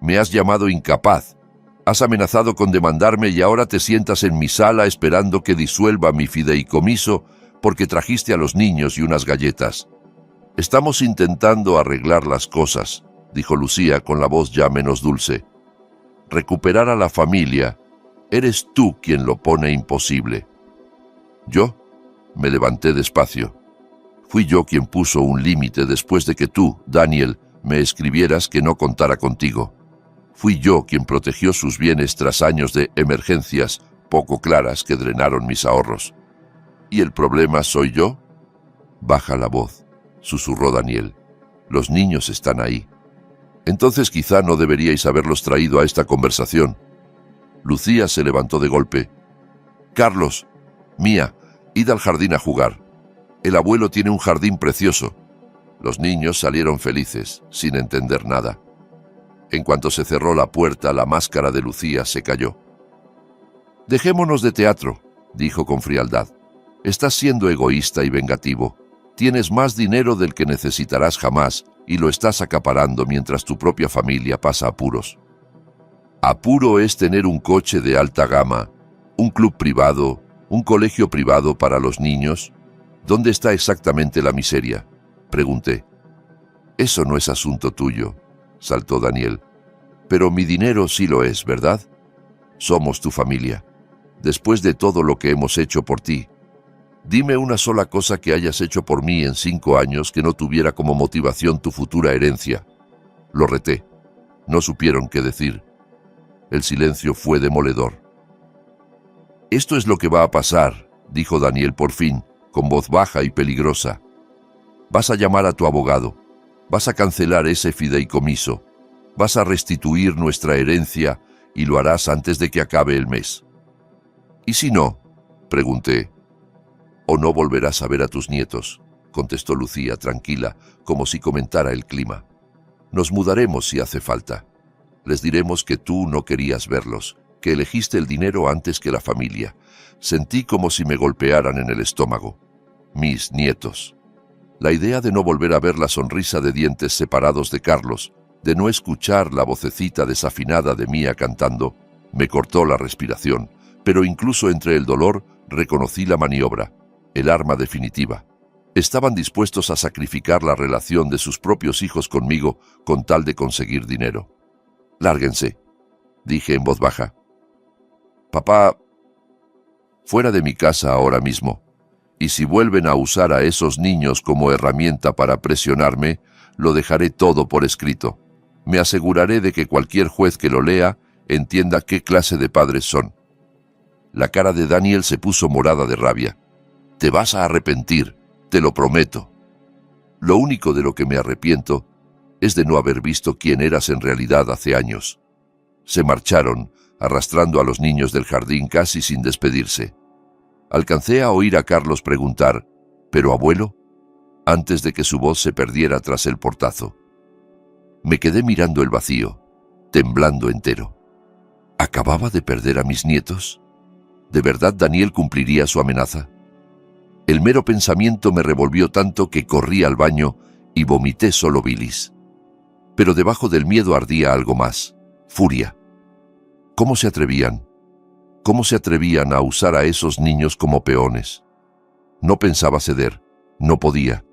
me has llamado incapaz. Has amenazado con demandarme y ahora te sientas en mi sala esperando que disuelva mi fideicomiso porque trajiste a los niños y unas galletas». «Estamos intentando arreglar las cosas», dijo Lucía con la voz ya menos dulce. «Recuperar a la familia. Eres tú quien lo pone imposible». «¿Yo?». Me levanté despacio. «Fui yo quien puso un límite después de que tú, Daniel, me escribieras que no contara contigo. Fui yo quien protegió sus bienes tras años de emergencias poco claras que drenaron mis ahorros. ¿Y el problema soy yo?». «Baja la voz», susurró Daniel. «Los niños están ahí. Entonces quizá no deberíais haberlos traído a esta conversación». Lucía se levantó de golpe. «Carlos, Mía, id al jardín a jugar. El abuelo tiene un jardín precioso». Los niños salieron felices, sin entender nada. En cuanto se cerró la puerta, la máscara de Lucía se cayó. «Dejémonos de teatro», dijo con frialdad. «Estás siendo egoísta y vengativo. Tienes más dinero del que necesitarás jamás y lo estás acaparando mientras tu propia familia pasa apuros». «Apuro es tener un coche de alta gama, un club privado, un colegio privado para los niños. ¿Dónde está exactamente la miseria?», pregunté. «Eso no es asunto tuyo», saltó Daniel. «Pero mi dinero sí lo es, ¿verdad? Somos tu familia. Después de todo lo que hemos hecho por ti». Dime una sola cosa que hayas hecho por mí en 5 años que no tuviera como motivación tu futura herencia. Lo reté. No supieron qué decir. El silencio fue demoledor. Esto es lo que va a pasar, dijo Daniel por fin, con voz baja y peligrosa. Vas a llamar a tu abogado. Vas a cancelar ese fideicomiso. Vas a restituir nuestra herencia y lo harás antes de que acabe el mes. ¿Y si no?, pregunté. «O no volverás a ver a tus nietos», contestó Lucía, tranquila, como si comentara el clima. «Nos mudaremos si hace falta. Les diremos que tú no querías verlos, que elegiste el dinero antes que la familia». Sentí como si me golpearan en el estómago. Mis nietos. La idea de no volver a ver la sonrisa de dientes separados de Carlos, de no escuchar la vocecita desafinada de Mía cantando, me cortó la respiración, pero incluso entre el dolor reconocí la maniobra, el arma definitiva. Estaban dispuestos a sacrificar la relación de sus propios hijos conmigo con tal de conseguir dinero. «Lárguense», dije en voz baja. «Papá, fuera de mi casa ahora mismo. Y si vuelven a usar a esos niños como herramienta para presionarme, lo dejaré todo por escrito. Me aseguraré de que cualquier juez que lo lea entienda qué clase de padres son». La cara de Daniel se puso morada de rabia. «Te vas a arrepentir, te lo prometo». Lo único de lo que me arrepiento es de no haber visto quién eras en realidad hace años. Se marcharon, arrastrando a los niños del jardín casi sin despedirse. Alcancé a oír a Carlos preguntar: «¿Pero abuelo?», antes de que su voz se perdiera tras el portazo. Me quedé mirando el vacío, temblando entero. ¿Acababa de perder a mis nietos? ¿De verdad Daniel cumpliría su amenaza? El mero pensamiento me revolvió tanto que corrí al baño y vomité solo bilis. Pero debajo del miedo ardía algo más: furia. ¿Cómo se atrevían? ¿Cómo se atrevían a usar a esos niños como peones? No pensaba ceder, no podía,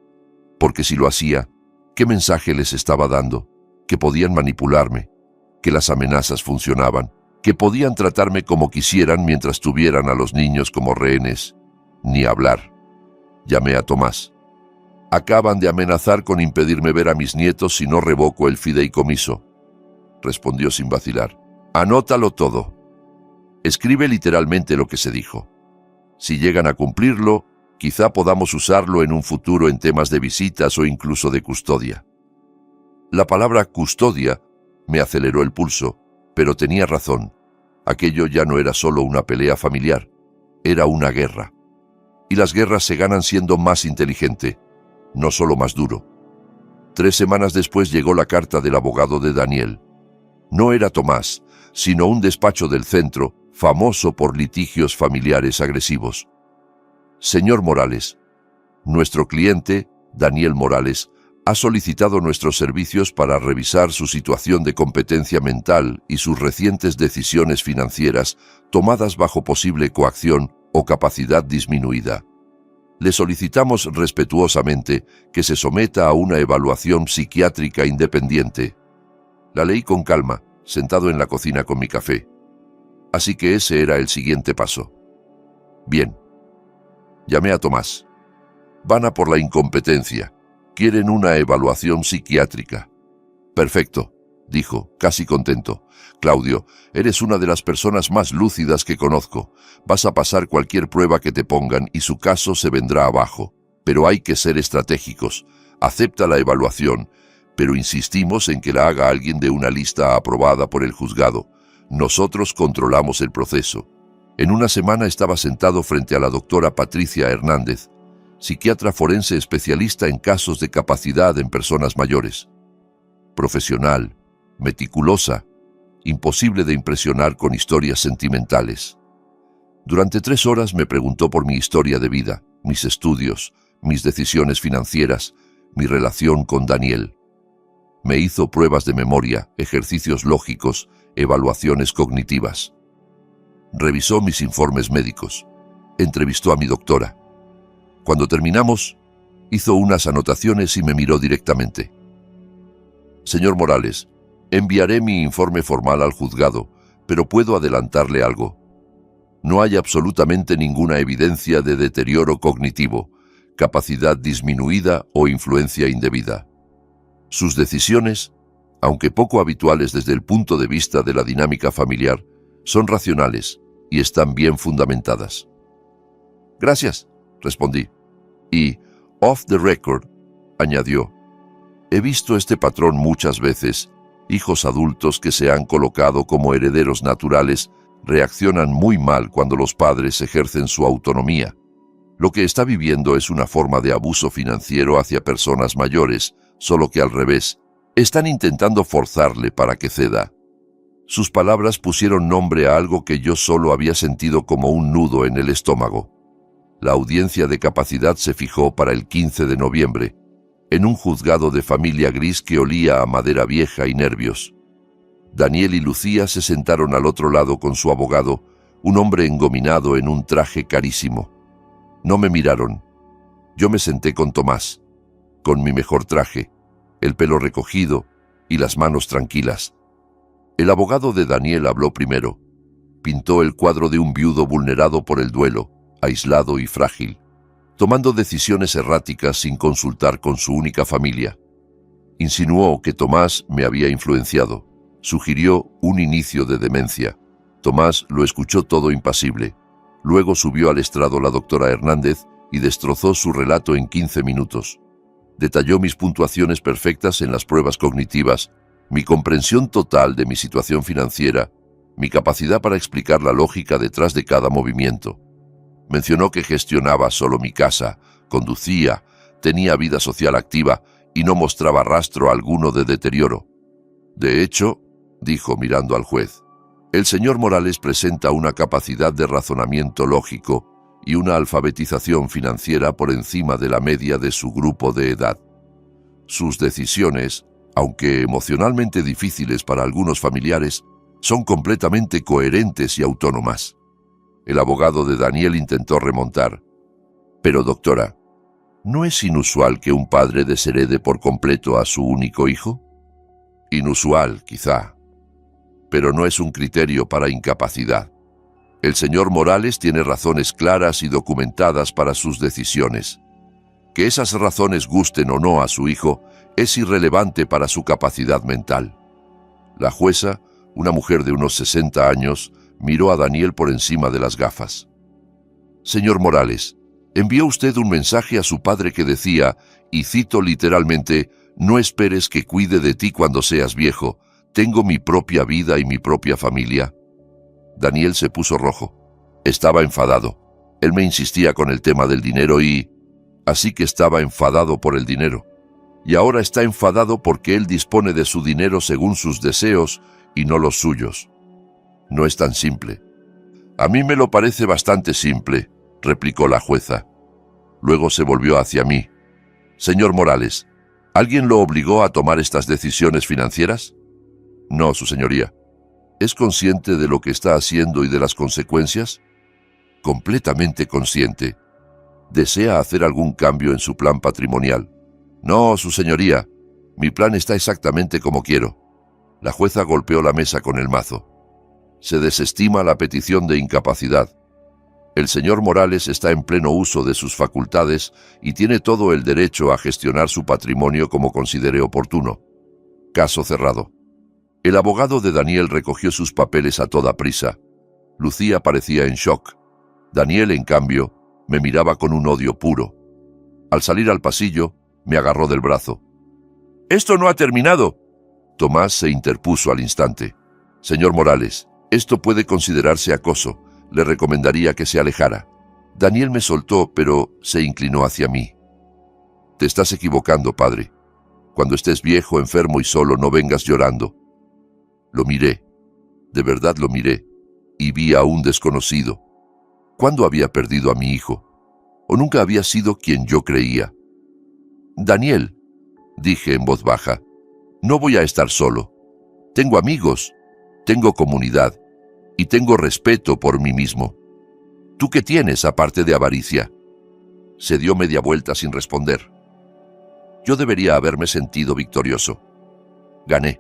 porque si lo hacía, ¿qué mensaje les estaba dando? Que podían manipularme, que las amenazas funcionaban, que podían tratarme como quisieran mientras tuvieran a los niños como rehenes. Ni hablar. Llamé a Tomás. «Acaban de amenazar con impedirme ver a mis nietos si no revoco el fideicomiso», respondió sin vacilar. «Anótalo todo. Escribe literalmente lo que se dijo. Si llegan a cumplirlo, quizá podamos usarlo en un futuro en temas de visitas o incluso de custodia». La palabra custodia me aceleró el pulso, pero tenía razón. Aquello ya no era solo una pelea familiar, era una guerra. Y las guerras se ganan siendo más inteligente, no solo más duro. 3 semanas después llegó la carta del abogado de Daniel. No era Tomás, sino un despacho del centro, famoso por litigios familiares agresivos. «Señor Morales, nuestro cliente, Daniel Morales, ha solicitado nuestros servicios para revisar su situación de competencia mental y sus recientes decisiones financieras tomadas bajo posible coacción o capacidad disminuida. Le solicitamos respetuosamente que se someta a una evaluación psiquiátrica independiente». La leí con calma, sentado en la cocina con mi café. Así que ese era el siguiente paso. Bien. Llamé a Tomás. «Van a por la incompetencia. Quieren una evaluación psiquiátrica». «Perfecto», dijo, casi contento. «Claudio, eres una de las personas más lúcidas que conozco. Vas a pasar cualquier prueba que te pongan y su caso se vendrá abajo. Pero hay que ser estratégicos. Acepta la evaluación, pero insistimos en que la haga alguien de una lista aprobada por el juzgado. Nosotros controlamos el proceso». En una semana estaba sentado frente a la doctora Patricia Hernández, psiquiatra forense especialista en casos de capacidad en personas mayores. Profesional, meticulosa, imposible de impresionar con historias sentimentales. Durante 3 horas me preguntó por mi historia de vida, mis estudios, mis decisiones financieras, mi relación con Daniel. Me hizo pruebas de memoria, ejercicios lógicos, evaluaciones cognitivas. Revisó mis informes médicos. Entrevistó a mi doctora. Cuando terminamos, hizo unas anotaciones y me miró directamente. «Señor Morales, enviaré mi informe formal al juzgado, pero puedo adelantarle algo. No hay absolutamente ninguna evidencia de deterioro cognitivo, capacidad disminuida o influencia indebida. Sus decisiones, aunque poco habituales desde el punto de vista de la dinámica familiar, son racionales y están bien fundamentadas. Gracias, respondí. Y, off the record, añadió, he visto este patrón muchas veces. Hijos adultos que se han colocado como herederos naturales reaccionan muy mal cuando los padres ejercen su autonomía. Lo que está viviendo es una forma de abuso financiero hacia personas mayores, solo que al revés. Están intentando forzarle para que ceda. Sus palabras pusieron nombre a algo que yo solo había sentido como un nudo en el estómago. La audiencia de capacidad se fijó para el 15 de noviembre, en un juzgado de familia gris que olía a madera vieja y nervios. Daniel y Lucía se sentaron al otro lado con su abogado, un hombre engominado en un traje carísimo. No me miraron. Yo me senté con Tomás, con mi mejor traje, el pelo recogido y las manos tranquilas. El abogado de Daniel habló primero. Pintó el cuadro de un viudo vulnerado por el duelo, aislado y frágil, tomando decisiones erráticas sin consultar con su única familia. Insinuó que Tomás me había influenciado. Sugirió un inicio de demencia. Tomás lo escuchó todo impasible. Luego subió al estrado la doctora Hernández y destrozó su relato en 15 minutos. Detalló mis puntuaciones perfectas en las pruebas cognitivas, mi comprensión total de mi situación financiera, mi capacidad para explicar la lógica detrás de cada movimiento. Mencionó que gestionaba solo mi casa, conducía, tenía vida social activa y no mostraba rastro alguno de deterioro. De hecho, dijo mirando al juez, el señor Morales presenta una capacidad de razonamiento lógico y una alfabetización financiera por encima de la media de su grupo de edad. Sus decisiones, aunque emocionalmente difíciles para algunos familiares, son completamente coherentes y autónomas. El abogado de Daniel intentó remontar. Pero, doctora, ¿no es inusual que un padre desherede por completo a su único hijo? Inusual, quizá, pero no es un criterio para incapacidad. El señor Morales tiene razones claras y documentadas para sus decisiones. Que esas razones gusten o no a su hijo es irrelevante para su capacidad mental. La jueza, una mujer de unos 60 años, miró a Daniel por encima de las gafas. Señor Morales, envió usted un mensaje a su padre que decía, y cito literalmente, no esperes que cuide de ti cuando seas viejo, tengo mi propia vida y mi propia familia. Daniel se puso rojo. Estaba enfadado. Él me insistía con el tema del dinero y... Así que estaba enfadado por el dinero. Y ahora está enfadado porque él dispone de su dinero según sus deseos y no los suyos. No es tan simple. A mí me lo parece bastante simple, replicó la jueza. Luego se volvió hacia mí. Señor Morales, ¿alguien lo obligó a tomar estas decisiones financieras? No, su señoría. ¿Es consciente de lo que está haciendo y de las consecuencias? Completamente consciente. ¿Desea hacer algún cambio en su plan patrimonial? No, su señoría. Mi plan está exactamente como quiero. La jueza golpeó la mesa con el mazo. Se desestima la petición de incapacidad. El señor Morales está en pleno uso de sus facultades y tiene todo el derecho a gestionar su patrimonio como considere oportuno. Caso cerrado. El abogado de Daniel recogió sus papeles a toda prisa. Lucía parecía en shock. Daniel, en cambio, me miraba con un odio puro. Al salir al pasillo, me agarró del brazo. «¡Esto no ha terminado!» Tomás se interpuso al instante. «Señor Morales, esto puede considerarse acoso. Le recomendaría que se alejara». Daniel me soltó, pero se inclinó hacia mí. «Te estás equivocando, padre. Cuando estés viejo, enfermo y solo, no vengas llorando». Lo miré. De verdad lo miré. Y vi a un desconocido. ¿Cuándo había perdido a mi hijo? ¿O nunca había sido quien yo creía? «Daniel», dije en voz baja, «no voy a estar solo. Tengo amigos, tengo comunidad y tengo respeto por mí mismo. ¿Tú qué tienes aparte de avaricia?» Se dio media vuelta sin responder. Yo debería haberme sentido victorioso. Gané.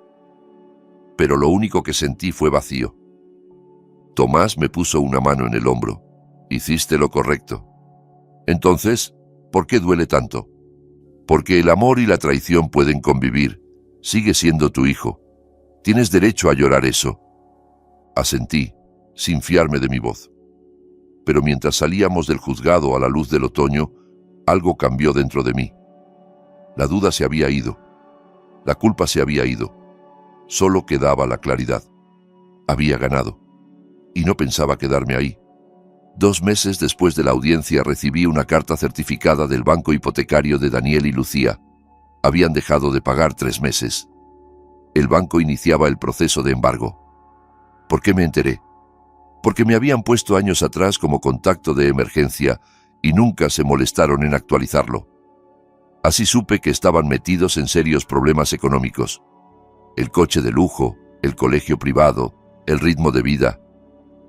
Pero lo único que sentí fue vacío. Tomás me puso una mano en el hombro. Hiciste lo correcto. Entonces, ¿por qué duele tanto? Porque el amor y la traición pueden convivir. Sigue siendo tu hijo. Tienes derecho a llorar eso. Asentí, sin fiarme de mi voz. Pero mientras salíamos del juzgado a la luz del otoño, algo cambió dentro de mí. La duda se había ido. La culpa se había ido. Solo quedaba la claridad. Había ganado. Y no pensaba quedarme ahí. 2 meses después de la audiencia recibí una carta certificada del banco hipotecario de Daniel y Lucía. Habían dejado de pagar 3 meses. El banco iniciaba el proceso de embargo. ¿Por qué me enteré? Porque me habían puesto años atrás como contacto de emergencia y nunca se molestaron en actualizarlo. Así supe que estaban metidos en serios problemas económicos. El coche de lujo, el colegio privado, el ritmo de vida,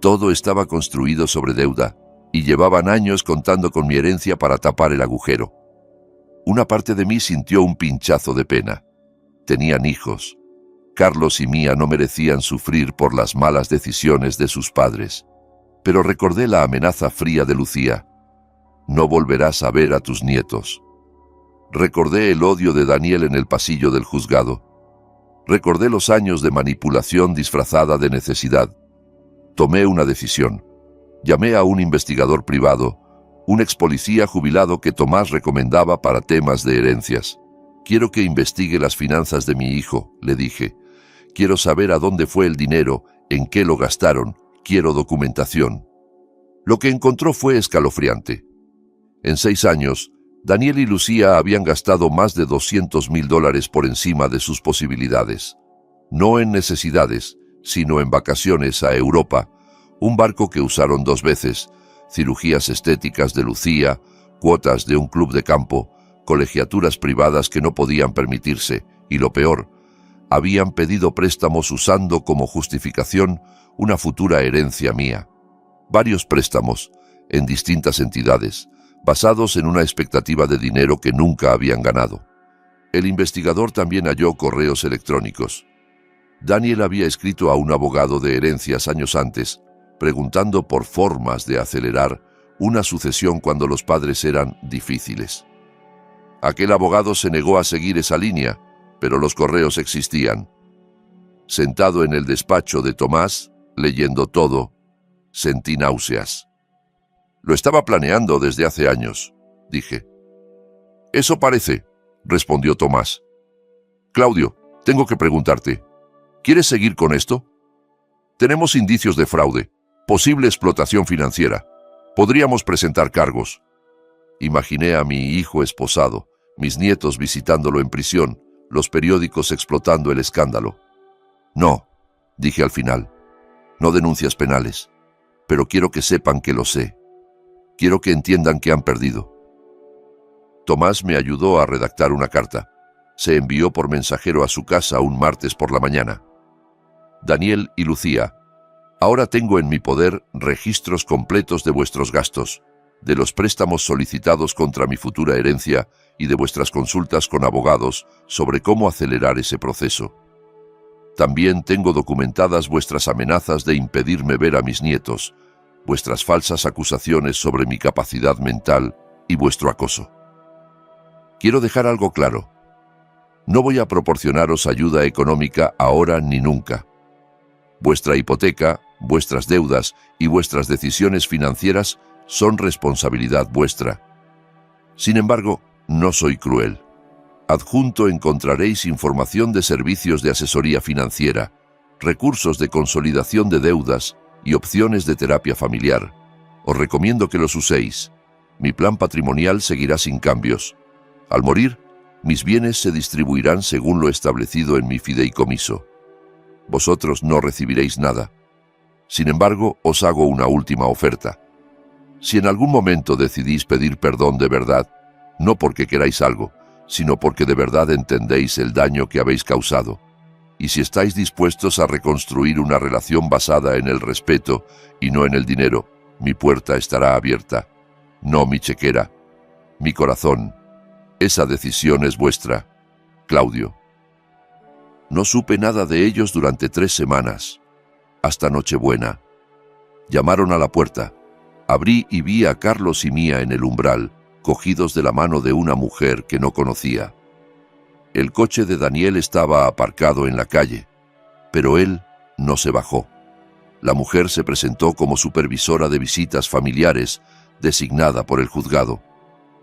todo estaba construido sobre deuda y llevaban años contando con mi herencia para tapar el agujero. Una parte de mí sintió un pinchazo de pena. Tenían hijos. Carlos y Mía no merecían sufrir por las malas decisiones de sus padres. Pero recordé la amenaza fría de Lucía. No volverás a ver a tus nietos. Recordé el odio de Daniel en el pasillo del juzgado. Recordé los años de manipulación disfrazada de necesidad. Tomé una decisión. Llamé a un investigador privado, un ex policía jubilado que Tomás recomendaba para temas de herencias. Quiero que investigue las finanzas de mi hijo, le dije. Quiero saber a dónde fue el dinero, en qué lo gastaron, quiero documentación. Lo que encontró fue escalofriante. En 6 años, Daniel y Lucía habían gastado más de $200,000 por encima de sus posibilidades. No en necesidades, sino en vacaciones a Europa, un barco que usaron 2 veces, cirugías estéticas de Lucía, cuotas de un club de campo, colegiaturas privadas que no podían permitirse, y lo peor, habían pedido préstamos usando como justificación una futura herencia mía. Varios préstamos, en distintas entidades, basados en una expectativa de dinero que nunca habían ganado. El investigador también halló correos electrónicos. Daniel había escrito a un abogado de herencias años antes, preguntando por formas de acelerar una sucesión cuando los padres eran difíciles. Aquel abogado se negó a seguir esa línea, pero los correos existían. Sentado en el despacho de Tomás, leyendo todo, sentí náuseas. Lo estaba planeando desde hace años, dije. Eso parece, respondió Tomás. Claudio, tengo que preguntarte, ¿quieres seguir con esto? Tenemos indicios de fraude, posible explotación financiera. Podríamos presentar cargos. Imaginé a mi hijo esposado, mis nietos visitándolo en prisión, los periódicos explotando el escándalo. No, dije al final, no denuncias penales, pero quiero que sepan que lo sé. Quiero que entiendan que han perdido. Tomás me ayudó a redactar una carta. Se envió por mensajero a su casa un martes por la mañana. Daniel y Lucía, ahora tengo en mi poder registros completos de vuestros gastos, de los préstamos solicitados contra mi futura herencia y de vuestras consultas con abogados sobre cómo acelerar ese proceso. También tengo documentadas vuestras amenazas de impedirme ver a mis nietos, vuestras falsas acusaciones sobre mi capacidad mental y vuestro acoso. Quiero dejar algo claro. No voy a proporcionaros ayuda económica ahora ni nunca. Vuestra hipoteca, vuestras deudas y vuestras decisiones financieras son responsabilidad vuestra. Sin embargo, no soy cruel. Adjunto encontraréis información de servicios de asesoría financiera, recursos de consolidación de deudas y opciones de terapia familiar. Os recomiendo que los uséis. Mi plan patrimonial seguirá sin cambios. Al morir, mis bienes se distribuirán según lo establecido en mi fideicomiso. Vosotros no recibiréis nada. Sin embargo, os hago una última oferta. Si en algún momento decidís pedir perdón de verdad, no porque queráis algo, sino porque de verdad entendéis el daño que habéis causado, y si estáis dispuestos a reconstruir una relación basada en el respeto y no en el dinero, mi puerta estará abierta. No mi chequera, mi corazón. Esa decisión es vuestra. Claudio. No supe nada de ellos durante 3 semanas, hasta Nochebuena. Llamaron a la puerta. Abrí y vi a Carlos y Mía en el umbral, cogidos de la mano de una mujer que no conocía. El coche de Daniel estaba aparcado en la calle, pero él no se bajó. La mujer se presentó como supervisora de visitas familiares, designada por el juzgado.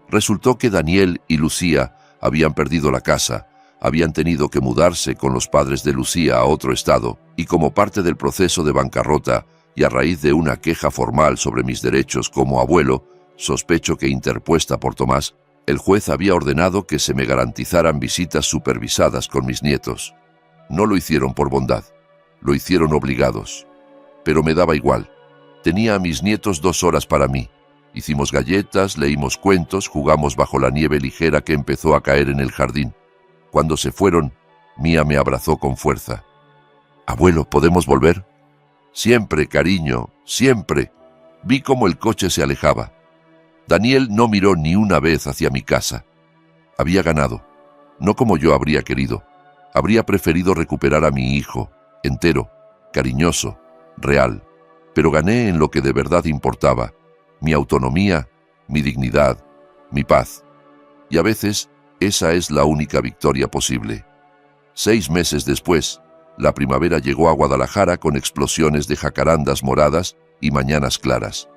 Resultó que Daniel y Lucía habían perdido la casa, habían tenido que mudarse con los padres de Lucía a otro estado, y como parte del proceso de bancarrota y a raíz de una queja formal sobre mis derechos como abuelo, sospecho que interpuesta por Tomás, el juez había ordenado que se me garantizaran visitas supervisadas con mis nietos. No lo hicieron por bondad, lo hicieron obligados. Pero me daba igual. Tenía a mis nietos 2 horas para mí. Hicimos galletas, leímos cuentos, jugamos bajo la nieve ligera que empezó a caer en el jardín. Cuando se fueron, Mía me abrazó con fuerza. «Abuelo, ¿podemos volver?» «Siempre, cariño, siempre». Vi cómo el coche se alejaba. Daniel no miró ni una vez hacia mi casa. Había ganado, no como yo habría querido. Habría preferido recuperar a mi hijo, entero, cariñoso, real. Pero gané en lo que de verdad importaba: mi autonomía, mi dignidad, mi paz. Y a veces, esa es la única victoria posible. 6 meses después, la primavera llegó a Guadalajara con explosiones de jacarandas moradas y mañanas claras.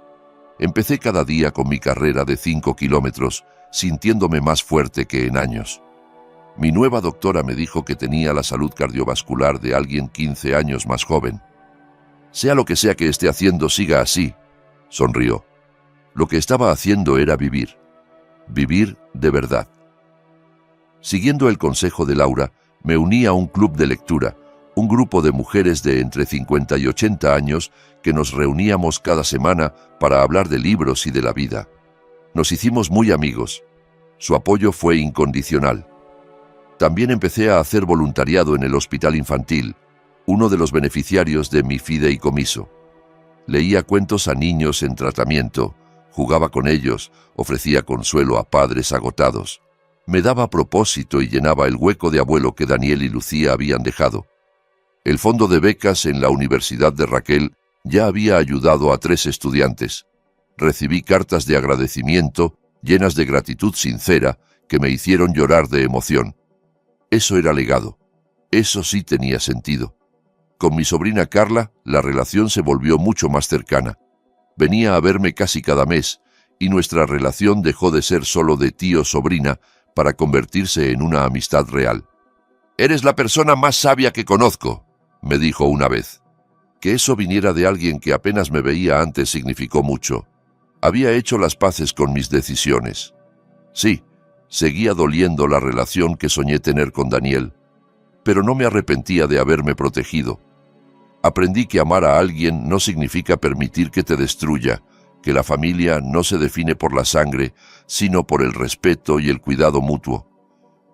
Empecé cada día con mi carrera de 5 kilómetros, sintiéndome más fuerte que en años. Mi nueva doctora me dijo que tenía la salud cardiovascular de alguien 15 años más joven. «Sea lo que sea que esté haciendo, siga así», sonrió. Lo que estaba haciendo era vivir. Vivir de verdad. Siguiendo el consejo de Laura, me uní a un club de lectura, un grupo de mujeres de entre 50 y 80 años que nos reuníamos cada semana para hablar de libros y de la vida. Nos hicimos muy amigos. Su apoyo fue incondicional. También empecé a hacer voluntariado en el hospital infantil, uno de los beneficiarios de mi fideicomiso. Leía cuentos a niños en tratamiento, jugaba con ellos, ofrecía consuelo a padres agotados. Me daba propósito y llenaba el hueco de abuelo que Daniel y Lucía habían dejado. El fondo de becas en la Universidad de Raquel ya había ayudado a 3 estudiantes. Recibí cartas de agradecimiento llenas de gratitud sincera que me hicieron llorar de emoción. Eso era legado. Eso sí tenía sentido. Con mi sobrina Carla, la relación se volvió mucho más cercana. Venía a verme casi cada mes, y nuestra relación dejó de ser solo de tío-sobrina para convertirse en una amistad real. «Eres la persona más sabia que conozco», me dijo una vez. Que eso viniera de alguien que apenas me veía antes significó mucho. Había hecho las paces con mis decisiones. Sí, seguía doliendo la relación que soñé tener con Daniel, pero no me arrepentía de haberme protegido. Aprendí que amar a alguien no significa permitir que te destruya, que la familia no se define por la sangre, sino por el respeto y el cuidado mutuo.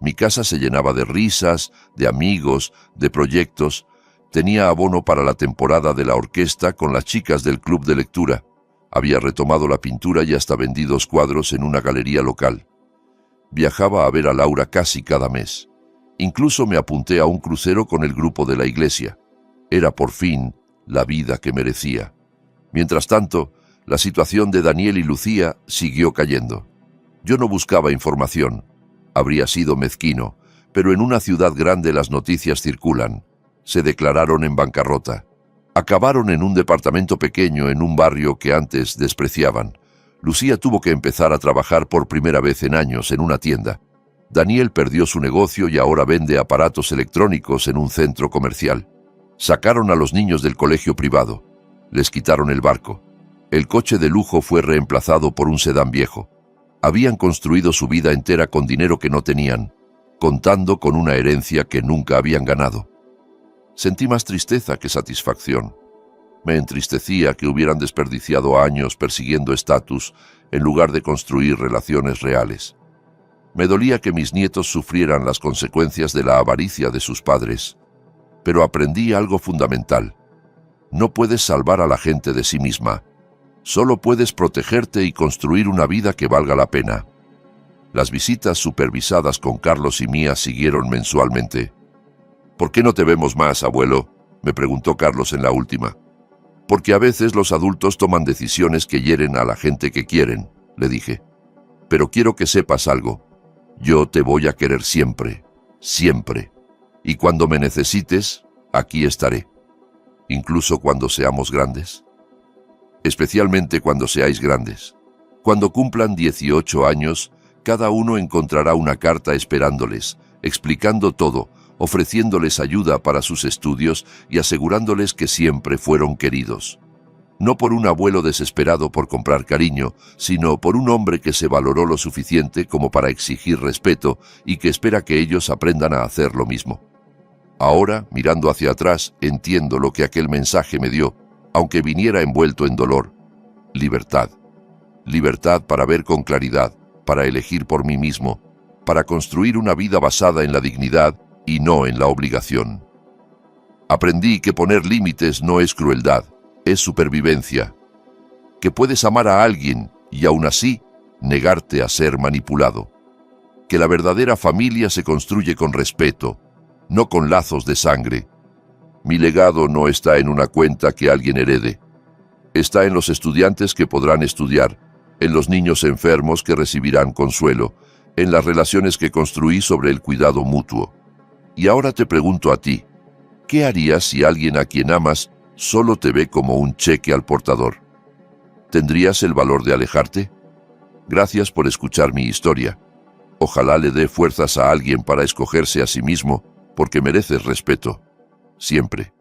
Mi casa se llenaba de risas, de amigos, de proyectos. Tenía abono para la temporada de la orquesta con las chicas del club de lectura. Había retomado la pintura y hasta vendí 2 cuadros en una galería local. Viajaba a ver a Laura casi cada mes. Incluso me apunté a un crucero con el grupo de la iglesia. Era por fin la vida que merecía. Mientras tanto, la situación de Daniel y Lucía siguió cayendo. Yo no buscaba información. Habría sido mezquino, pero en una ciudad grande las noticias circulan. Se declararon en bancarrota. Acabaron en un departamento pequeño en un barrio que antes despreciaban. Lucía tuvo que empezar a trabajar por primera vez en años en una tienda. Daniel perdió su negocio y ahora vende aparatos electrónicos en un centro comercial. Sacaron a los niños del colegio privado. Les quitaron el barco. El coche de lujo fue reemplazado por un sedán viejo. Habían construido su vida entera con dinero que no tenían, contando con una herencia que nunca habían ganado. Sentí más tristeza que satisfacción. Me entristecía que hubieran desperdiciado años persiguiendo estatus en lugar de construir relaciones reales. Me dolía que mis nietos sufrieran las consecuencias de la avaricia de sus padres. Pero aprendí algo fundamental. No puedes salvar a la gente de sí misma. Solo puedes protegerte y construir una vida que valga la pena. Las visitas supervisadas con Carlos y Mía siguieron mensualmente. «¿Por qué no te vemos más, abuelo?», me preguntó Carlos en la última. Porque a veces los adultos toman decisiones que hieren a la gente que quieren, le dije. Pero quiero que sepas algo. Yo te voy a querer siempre, siempre. Y cuando me necesites, aquí estaré. Incluso cuando seamos grandes. Especialmente cuando seáis grandes. Cuando cumplan 18 años, cada uno encontrará una carta esperándoles, explicando todo, ofreciéndoles ayuda para sus estudios y asegurándoles que siempre fueron queridos. No por un abuelo desesperado por comprar cariño, sino por un hombre que se valoró lo suficiente como para exigir respeto y que espera que ellos aprendan a hacer lo mismo. Ahora, mirando hacia atrás, entiendo lo que aquel mensaje me dio, aunque viniera envuelto en dolor. Libertad. Libertad para ver con claridad, para elegir por mí mismo, para construir una vida basada en la dignidad y no en la obligación. Aprendí que poner límites no es crueldad, es supervivencia. Que puedes amar a alguien y aún así negarte a ser manipulado. Que la verdadera familia se construye con respeto, no con lazos de sangre. Mi legado no está en una cuenta que alguien herede. Está en los estudiantes que podrán estudiar, en los niños enfermos que recibirán consuelo, en las relaciones que construí sobre el cuidado mutuo. Y ahora te pregunto a ti, ¿qué harías si alguien a quien amas solo te ve como un cheque al portador? ¿Tendrías el valor de alejarte? Gracias por escuchar mi historia. Ojalá le dé fuerzas a alguien para escogerse a sí mismo, porque mereces respeto. Siempre.